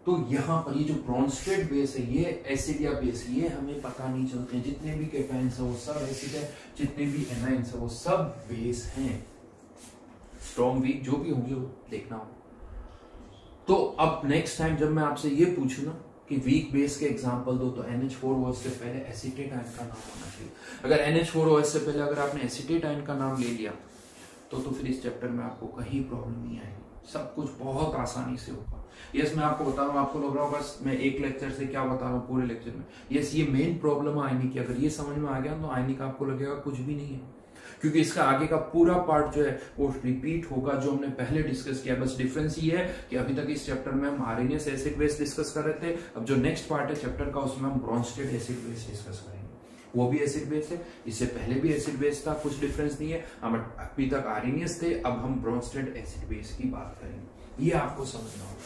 तो यहाँ पर ये जो ब्रोंस्टेड बेस है ये एसिड या बेस, ये हमें पता नहीं चलते। जितने भी केटाइंस है वो सब एसिड है, जितने भी एनाइंस है वो सब बेस हैं। स्ट्रॉन्ग वीक जो भी होंगे वो देखना होगा। तो अब नेक्स्ट टाइम जब मैं आपसे ये पूछूं ना कि वीक बेस के एग्जांपल दो, तो NH4OH से पहले एसीटेट आयन का नाम होना चाहिए। अगर NH4OH से पहले अगर आपने एसीटेट आयन का नाम ले लिया तो फिर इस चैप्टर में आपको कहीं प्रॉब्लम नहीं आएगी, सब कुछ बहुत आसानी से होगा। यस मैं आपको बता रहा हूँ, आपको लग रहा होगा बस मैं एक लेक्चर से क्या बता रहा हूँ पूरे लेक्चर में। यस ये मेन प्रॉब्लम है आयनिक की, अगर ये समझ में आ गया तो आयनिक आपको लगेगा कुछ भी नहीं है, क्योंकि इसका आगे का पूरा पार्ट जो है वो रिपीट होगा जो हमने पहले डिस्कस किया। बस डिफरेंस ये है कि अभी तक इस चैप्टर में हम आरएनएस एसिड बेस डिस्कस कर रहे थे, अब जो नेक्स्ट पार्ट है चैप्टर का उसमें हम ब्रोंस्टेड एसिड बेस डिस्कस करेंगे। वो भी एसिड बेस है, इससे पहले भी एसिड बेस था, कुछ डिफरेंस नहीं है। हम अभी तक आरएनएस थे, अब हम ब्रोंस्टेड एसिड बेस की बात करेंगे। ये आपको समझना होगा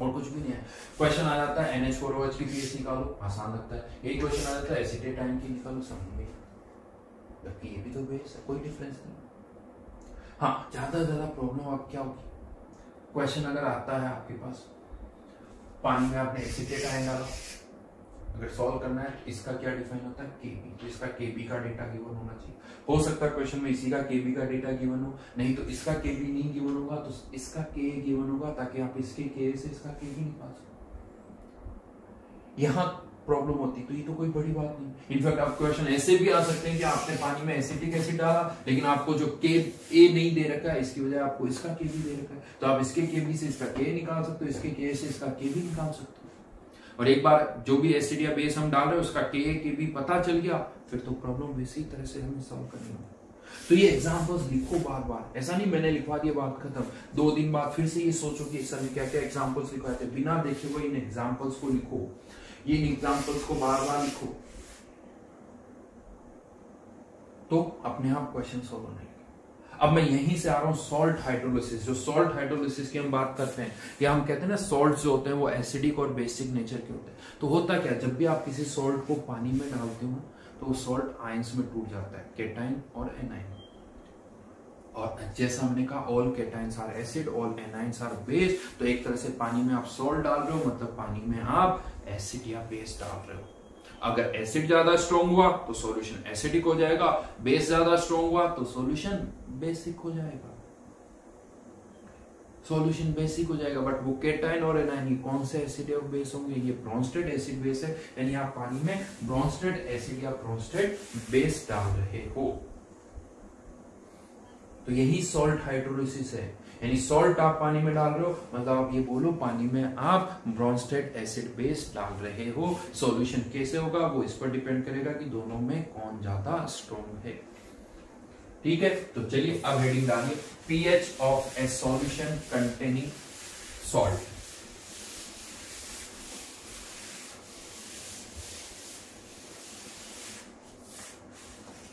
और कुछ भी नहीं है। क्वेश्चन आ जाता है NH4OH की पीएच निकालो, आसान लगता है। यही क्वेश्चन आ जाता है एसीटेट आयन की निकालो, समझ में, जबकि ये भी तो बेस है, कोई डिफरेंस नहीं। हाँ ज्यादा प्रॉब्लम अब क्या होगी, क्वेश्चन अगर आता है आपके पास, पानी में आपने एसीटेट आयन डाला, अगर सॉल्व करना है इसका क्या डिफाइन होता है Kb, तो इसका Kb का डेटा गिवन होना चाहिए। हो सकता है क्वेश्चन में इसी का Kb का डेटा गिवन हो, नहीं तो इसका Kb नहीं गिवन होगा तो इसका K गिवन होगा, ताकि आप इसके K से इसका Kb निकाल सको। यहाँ प्रॉब्लम होती तो ये तो कोई बड़ी बात नहीं। इनफैक्ट आप क्वेश्चन ऐसे भी आ सकते हैं कि आपने पानी में एसिटिक एसिड डाला लेकिन आपको जो Ka नहीं दे रखा है, इसकी वजह आपको इसका Kb दे रखा है, तो आप इसके Kb से इसका K निकाल सकते हो, इसके K से इसका Kb निकाल सकते हो। और एक बार जो भी एसिड या बेस हम डाल रहे हैं उसका Kb पता चल गया, फिर तो प्रॉब्लम वैसी तरह से हमें सॉल्व करनी होगी। तो ये एग्जांपल्स लिखो बार बार, ऐसा नहीं मैंने लिखवा दिया बात खत्म, 2 दिन बाद फिर से ये सोचो कि सर क्या क्या एग्जांपल्स लिखवाए थे, बिना देखे हुए इन एग्जांपल्स को लिखो, ये एग्जांपल्स को बार बार लिखो, तो अपने आप क्वेश्चन सॉल्व होने। अब मैं यहीं से आ रहा हूं सॉल्ट हाइड्रोलिसिस। जो सॉल्ट हाइड्रोलिसिस की हम बात करते हैं, या हम कहते हैं ना सॉल्ट जो होते हैं वो एसिडिक और बेसिक नेचर के होते हैं। तो होता क्या, जब भी आप किसी सॉल्ट को पानी में डालते हो तो वो सॉल्ट आयंस में टूट जाता है, केटाइन और एनाइन। और जैसा हमने कहा all cations are acid, all anions are base, तो एक तरह से पानी में आप सॉल्ट डाल रहे हो मतलब पानी में आप एसिड या बेस डाल रहे हो। अगर एसिड ज्यादा स्ट्रॉन्ग हुआ तो सॉल्यूशन एसिडिक हो जाएगा, बेस ज्यादा स्ट्रॉन्ग हुआ तो सॉल्यूशन बेसिक हो जाएगा। सॉल्यूशन बेसिक हो जाएगा। बट वो केटाइन और एनाइन ये कौन से एसिड और बेस होंगे, ये ब्रोंस्टेड एसिड बेस है, यानी आप पानी में ब्रोंस्टेड एसिड या ब्रोंस्टेड बेस डाल रहे हो। तो यही सॉल्ट हाइड्रोलिसिस है, यानी सॉल्ट आप पानी में डाल रहे हो, मतलब आप ये बोलो पानी में आप ब्रोंस्टेड एसिड बेस डाल रहे हो। सॉल्यूशन कैसे होगा वो इस पर डिपेंड करेगा कि दोनों में कौन ज्यादा स्ट्रॉन्ग है। ठीक है, तो चलिए अब हेडिंग डालिए, pH of A solution containing salt.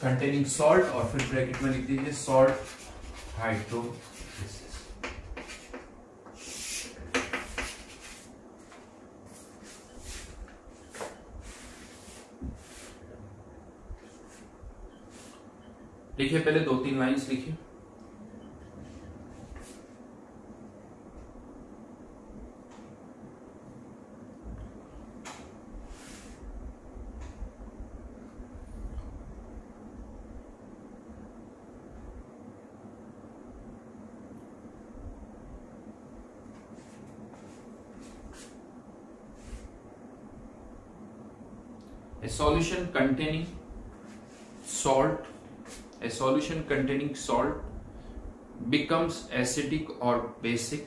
Containing salt और फिर ब्रैकेट में लिख दीजिए सॉल्ट हाइड्रोलिसिस। लिखिए, पहले 2-3 लाइंस लिखिए। A solution containing salt, a solution containing salt becomes acidic or basic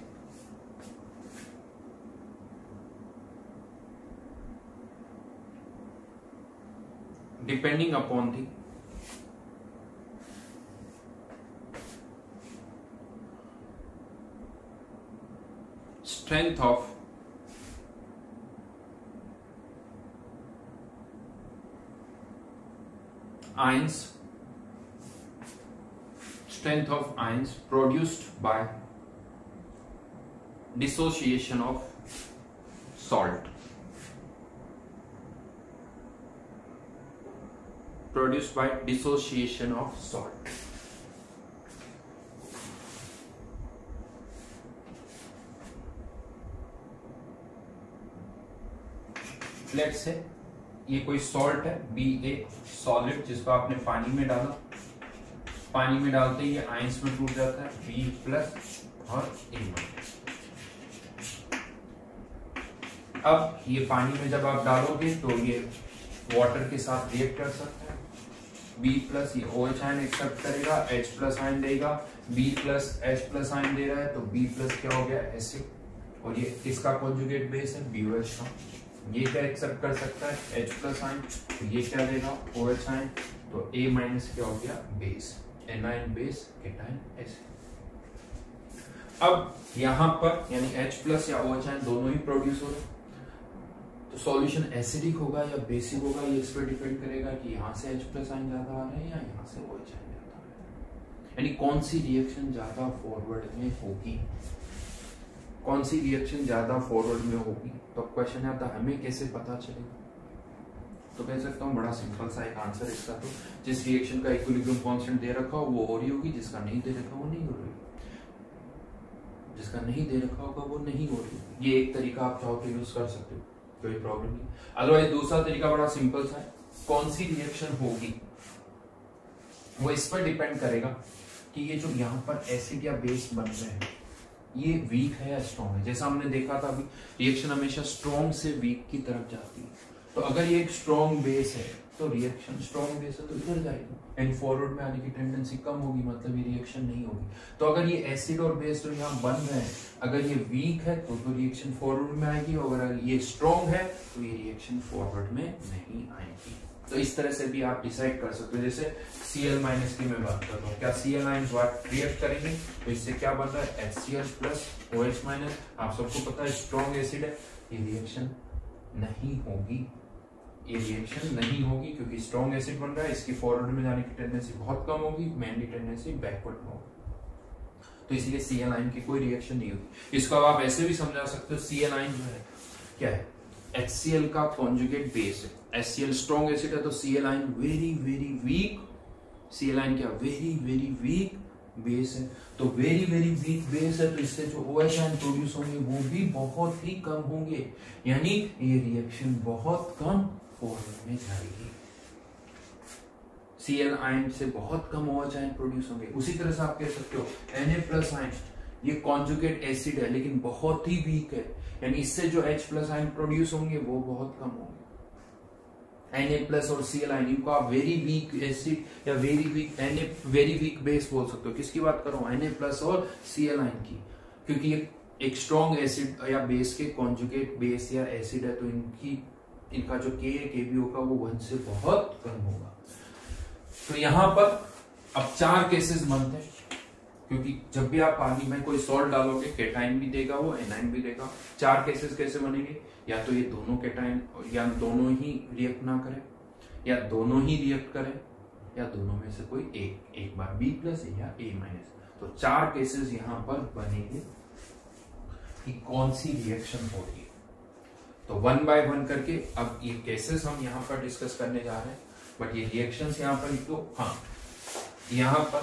depending upon the strength of ions, strength of ions produced by dissociation of salt, produced by dissociation of salt. Let's say ये कोई सॉल्ट है Ba सॉलिड, जिसको आपने पानी में डाला, पानी में डालते ही ये आयंस में टूट जाता है B+ और A-। अब ये पानी में जब आप डालोगे तो ये वाटर के साथ रिएक्ट कर सकता है, B+ ये OH आयन एक्सेप्ट करेगा, H+ आयन देगा, B+ H+ आयन दे रहा है तो B+ क्या हो गया एसिड, और ये किसका कॉन्जुगेट बेस है BOH का, ये क्या एक्सेप्ट कर सकता है H+ आयन, तो ये क्या देगा OH आयन, तो A- क्या हो गया base, A9 base cation acid. अब यहां पर यानी H+ या OH आयन दोनों ही प्रोड्यूस हो रहे, तो सॉल्यूशन एसिडिक होगा या बेसिक होगा ये इस पर डिपेंड करेगा कि यहां से H+ आयन ज्यादा आ रहे हैं या यहां से OH आयन ज्यादा आ रहे हैं, यानी कौन सी रिएक्शन ज्यादा फॉरवर्ड में होगी, कौन सी रिएक्शन ज्यादा फॉरवर्ड में होगी। तो क्वेश्चन आता है हमें कैसे पता चलेगा, तो कह सकता हूँ बड़ा सिंपल सा एक आंसर इसका, तो जिस रिएक्शन का इक्विलिब्रियम कांस्टेंट दे रखा हो वो हो रही होगी, जिसका नहीं दे रखा वो नहीं हो रही, जिसका नहीं दे रखा होगा वो नहीं हो रही। ये एक तरीका आप चाहो तो यूज कर सकते हो, कोई प्रॉब्लम नहीं। अदरवाइज दूसरा तरीका बड़ा सिंपल सा है, कौन सी रिएक्शन होगी वो इस पर डिपेंड करेगा कि ये जो यहाँ पर एसिड या बेस बन रहे हैं ये वीक है या स्ट्रॉन्ग है। जैसा हमने देखा था अभी, रिएक्शन हमेशा स्ट्रॉन्ग से वीक की तरफ जाती है, तो अगर ये एक स्ट्रॉन्ग बेस है तो रिएक्शन स्ट्रॉन्ग बेस है तो इधर जाएगी, एंड फॉरवर्ड में आने की टेंडेंसी कम होगी, मतलब ये रिएक्शन नहीं होगी। तो अगर ये एसिड और बेस जो यहाँ बन रहे हैं अगर ये वीक है तो रिएक्शन फॉरवर्ड में आएगी, और अगर ये स्ट्रॉन्ग है तो ये रिएक्शन फॉरवर्ड में नहीं आएगी। तो इस तरह से भी आप डिसाइड कर सकते हो। जैसे Cl- की मैं बात कर रहा हूँ, क्या Cl आयंस रिएक्ट करेंगे तो इससे क्या बन रहा है HCl+ OH-। आप सबको पता है स्ट्रॉन्ग एसिड है, ये रिएक्शन नहीं होगी, ये रिएक्शन नहीं होगी क्योंकि स्ट्रॉन्ग एसिड बन रहा है, इसकी फॉरवर्ड में जाने की टेंडेंसी बहुत कम होगी, मेनली टेंडेंसी बैकवर्ड में होगी, तो इसीलिए Cl आयन की कोई रिएक्शन नहीं होगी। इसको अब आप ऐसे भी समझा सकते हो, Cl आयन जो है क्या है HCl का कॉन्जुगेट बेस है, HCl स्ट्रॉन्ग एसिड है तो Cl ion very very weak, Cl ion क्या वेरी वेरी वीक बेस है, तो वेरी वेरी वीक बेस है तो इससे जो OH आयन प्रोड्यूस होंगे वो भी बहुत ही कम होंगे, यानी ये रिएक्शन बहुत कम फॉरवर्ड में जाएगी। Cl आयन से बहुत कम OH आयन प्रोड्यूस होंगे। उसी तरह से आप कह सकते हो Na+ आयन, ये कॉन्जुगेट एसिड है लेकिन बहुत ही वीक है, यानी इससे जो H+ आयन प्रोड्यूस होंगे वो बहुत कम होंगे। Na+ और Cl आयन, इनको आप वेरी वीक एसिड या वेरी वीक बेस बोल सकते हो। किसकी बात कर रहा हूं? Na+ और Cl आयन की, क्योंकि ये एक स्ट्रॉन्ग एसिड या बेस के कॉन्जुगेट बेस या एसिड है, तो इनका जो Kb होगा वो 1 से बहुत कम होगा। तो यहां पर अब 4 केसेस बनते हैं, क्योंकि जब भी आप पानी में कोई सॉल्ट डालोगे केटाइन भी देगा वो, एनाइन भी देगा। 4 केसेस कैसे बनेंगे? या तो ये दोनों केटाइन या दोनों ही रिएक्ट ना करें, या दोनों ही रिएक्ट करें, या दोनों में से कोई एक बार B+ या A-। तो 4 केसेस यहां पर बनेंगे कि कौन सी रिएक्शन हो रही है। तो 1 बाय 1 करके अब ये केसेस हम यहाँ पर डिस्कस करने जा रहे हैं, बट ये रिएक्शंस यहाँ पर तो हाँ, यहाँ पर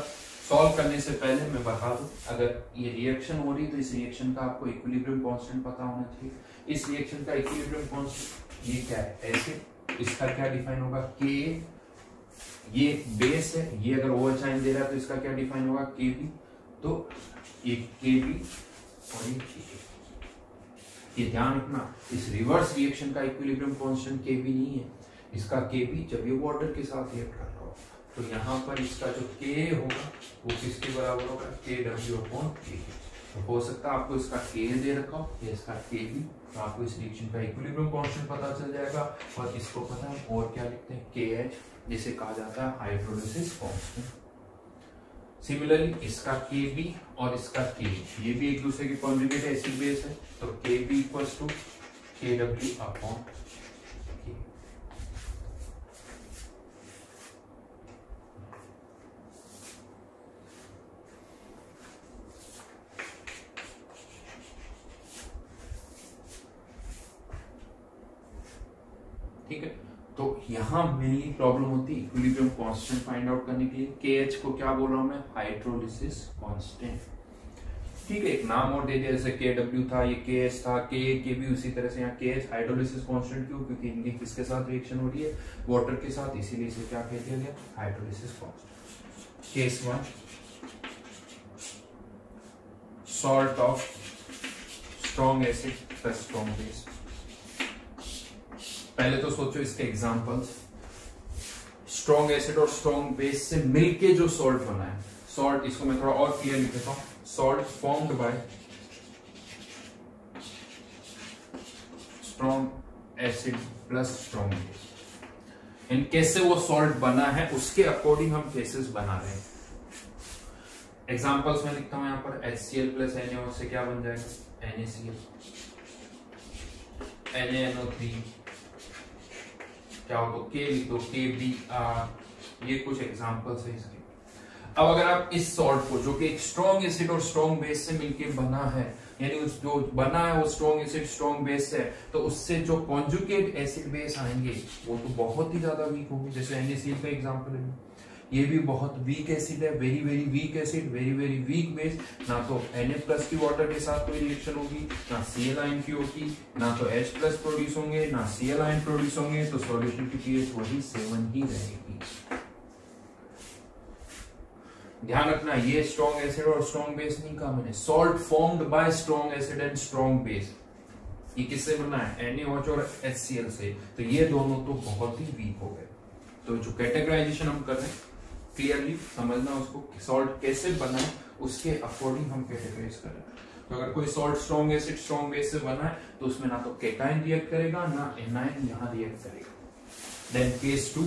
सॉल्व करने से पहले मैं बता दूं, अगर ये रिएक्शन हो रही तो इस रिएक्शन का आपको इक्विलिब्रियम कांस्टेंट पता होना चाहिए। इस रिएक्शन का इक्विलिब्रियम कांस्टेंट ये क्या है? एसिड, इसका क्या डिफाइन होगा? Ka। ये बेस है, ये अगर OH आयन दे रहा है तो इसका क्या डिफाइन होगा? Kb। तो ये Kb और ये Ka। ये ध्यान रखना, इस रिवर्स रिएक्शन का इक्विलिब्रियम कांस्टेंट Kb नहीं है, इसका Kb जब ये वाटर के साथ रिएक्ट कर रहा हो तो यहाँ पर इसका जो K होगा वो किसके बराबर होगा? Kw/K। तो हो सकता है आपको इसका K दे रखा हो या इसका Kb, तो आपको इस रिएक्शन का इक्विलिब्रियम कांस्टेंट पता चल जाएगा। और इसको पता है और क्या लिखते हैं? KH, जिसे कहा जाता है हाइड्रोलिसिस कांस्टेंट। सिमिलरली इसका Kb और इसका K, ये भी एक दूसरे के कॉन्जुगेट एसिड बेस है, तो Kb = Kw/K। ठीक है, तो यहां मेनली प्रॉब्लम होती है इक्विलिब्रियम कांस्टेंट फाइंड आउट करने के लिए। KH को क्या बोल रहा हूं मैं? Hydrolysis constant. ठीक है, एक नाम और दे दिया, जैसे KW था, ये KH था, K भी उसी तरह से यहाँ KH हाइड्रोलिसिस कांस्टेंट। क्यों? क्योंकि इनकी किसके साथ रिएक्शन हो रही है? वाटर के साथ, इसीलिए इसे क्या कह दिया गया? Hydrolysis constant. Case 1, salt of strong acid plus strong base. पहले तो सोचो इसके एग्जांपल्स। स्ट्रॉन्ग एसिड और स्ट्रॉन्ग बेस से मिलके जो सॉल्ट बना है, सॉल्ट, इसको मैं थोड़ा और क्लियर लिख देता हूं, salt formed by strong acid plus strong base. इन कैसे वो सॉल्ट बना है उसके अकॉर्डिंग हम केसेस बना रहे हैं। एग्जांपल्स में लिखता हूं यहां पर HCl प्लस Na से क्या बन जाएगा? NaCl, NaNO3, क्या हो तो K लिख दो, KBr। ये कुछ एग्जांपल्स है इसके। अब अगर आप इस सॉल्ट को, जो कि एक स्ट्रॉन्ग एसिड और स्ट्रॉन्ग बेस से मिलकर बना है, यानी उस जो बना है वो स्ट्रॉन्ग एसिड स्ट्रॉन्ग बेस से, तो उससे जो कॉन्जुगेट एसिड बेस आएंगे वो तो बहुत ही ज्यादा वीक होंगे। जैसे NaCl का एग्जांपल है, ये भी बहुत वीक एसिड है, very very weak acid, very very weak base. ना तो Na+ की वाटर के साथ कोई रिएक्शन होगी, ना Cl आयन की होगी, ना तो H+ प्रोड्यूस होंगे, ना Cl आयन प्रोड्यूस होंगे, तो सॉल्यूशन की pH वही 7 ही रहेगी। ध्यान रखना, ये स्ट्रॉन्ग एसिड और स्ट्रॉन्ग बेस नहीं कहा मैंने, salt formed by strong acid and strong base. ये किससे बना है? NaOH और HCl से। तो ये दोनों तो बहुत ही वीक हो गए। तो जो कैटेगराइजेशन हम कर रहे हैं, क्लियरली समझना उसको, सॉल्ट कैसे बना है उसके अकॉर्डिंग हम कैटेगराइज कर रहे हैं। तो अगर कोई salt strong acid strong base से बना है तो उसमें ना तो केटाइन रिएक्ट करेगा ना एनाइन यहां रिएक्ट करेगा। Then case 2,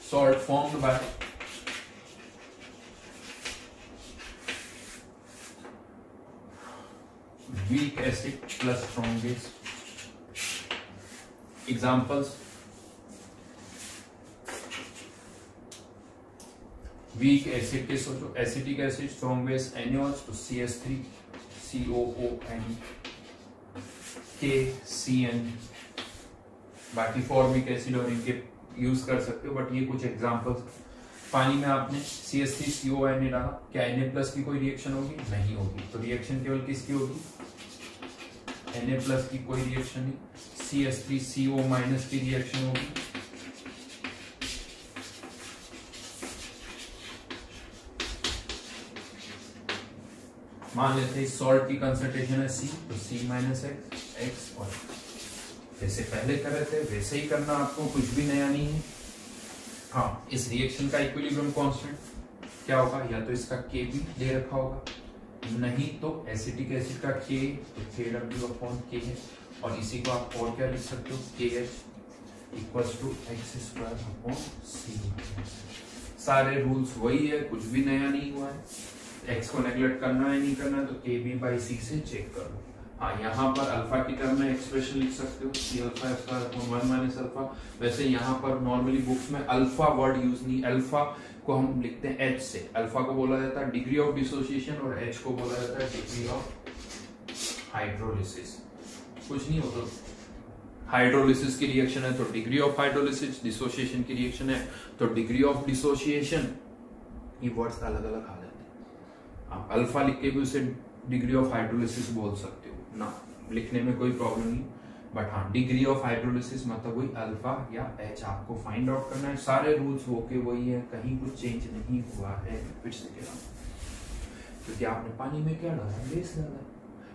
salt formed by weak acid plus strong base. Examples: weak acid के सोचो, acetic acid, strong base NaOH, तो CS3 COON KCN। बाकी फॉर्मिक एसिड और इनके यूज कर सकते हो, बट ये कुछ एग्जांपल्स। पानी में आपने CH3CON डाला, क्या Na+ की कोई रिएक्शन होगी? नहीं होगी। तो रिएक्शन केवल किसकी होगी? Na+ की कोई रिएक्शन नहीं, CH3CO- की रिएक्शन होगी। मान लेते हैं सॉल्ट की कंसंट्रेशन है C, तो C माइनस एक्स और जैसे पहले कर रहे थे वैसे ही करना आपको, कुछ भी नया नहीं है। हाँ, इस रिएक्शन का इक्विलिब्रियम कांस्टेंट क्या होगा, या तो इसका K भी दे रखा होगा, नहीं तो एसिटिक एसिड का K, तो KW/K है, और इसी को आप और क्या लिख सकते हो, KH इक्वल्स टू x²/C। सारे रूल्स वही है, कुछ भी नया नहीं हुआ है। x को नेग्लेक्ट करना है नहीं करना है तो KB/C से चेक करो। हाँ, यहाँ पर अल्फा की टर्म में एक्सप्रेशन लिख सकते हो, C∝1 - अल्फा। वैसे यहाँ पर नॉर्मली बुक्स में अल्फा वर्ड यूज नहीं, अल्फा को हम लिखते हैं H से। अल्फा को बोला जाता है डिग्री ऑफ डिसोसिएशन और H को बोला जाता है डिग्री ऑफ हाइड्रोलिसिस। कुछ नहीं होता, हाइड्रोलिसिस की रिएक्शन है तो डिग्री ऑफ हाइड्रोलिसिस, डिसोसिएशन की रिएक्शन है तो डिग्री ऑफ डिसोसिएशन। ये वर्ड्स अलग अलग आ जाते हैं। आप अल्फा लिख के भी उसे डिग्री ऑफ हाइड्रोलिसिस बोल सकते हो ना, लिखने में कोई प्रॉब्लम नहीं। बट हाँ, डिग्री ऑफ हाइड्रोलिसिस मतलब वही अल्फा या H आपको फाइंड आउट करना है। सारे रूल्स वो के वही है, कहीं कुछ चेंज नहीं हुआ है। फिर से कह रहा हूं, क्योंकि आपने पानी में क्या डाला, बेस डाला।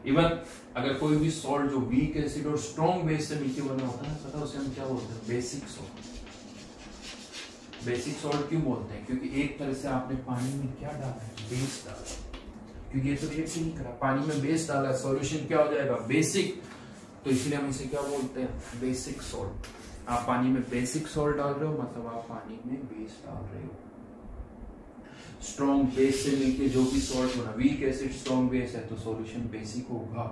इवन अगर कोई भी सॉल्ट जो वीक एसिड और स्ट्रॉन्ग बेस से मिलकर बना होता है, पता उसे हम क्या बोलते हैं, बेसिक सॉल्ट। बेसिक सॉल्ट क्यों बोलते हैं, क्योंकि एक तरह से आपने पानी में क्या डाला है, बेस डाला। क्योंकि ये तो रिएक्ट नहीं करा, पानी में बेस डाला, सॉल्यूशन क्या हो जाएगा, बेसिक। तो इसलिए हम इसे क्या बोलते हैं, बेसिक सॉल्ट। आप पानी में बेसिक सॉल्ट डाल रहे हो मतलब आप पानी में बेस डाल रहे हो। स्ट्रॉन्ग बेस से मिलके जो भी सॉल्ट बना, वीक एसिड स्ट्रॉन्ग बेस है तो सॉल्यूशन बेसिक होगा।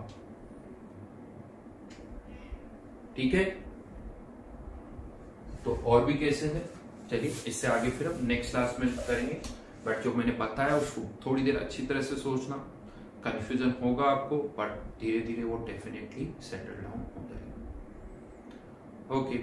ठीक है, तो और भी केसेस है। चलिए इससे आगे फिर हम नेक्स्ट क्लास में करेंगे। बट जो मैंने बताया उसको थोड़ी देर अच्छी तरह से सोचना, कंफ्यूजन होगा आपको बट धीरे धीरे वो डेफिनेटली सेटल डाउन हो जाएगा। ओके।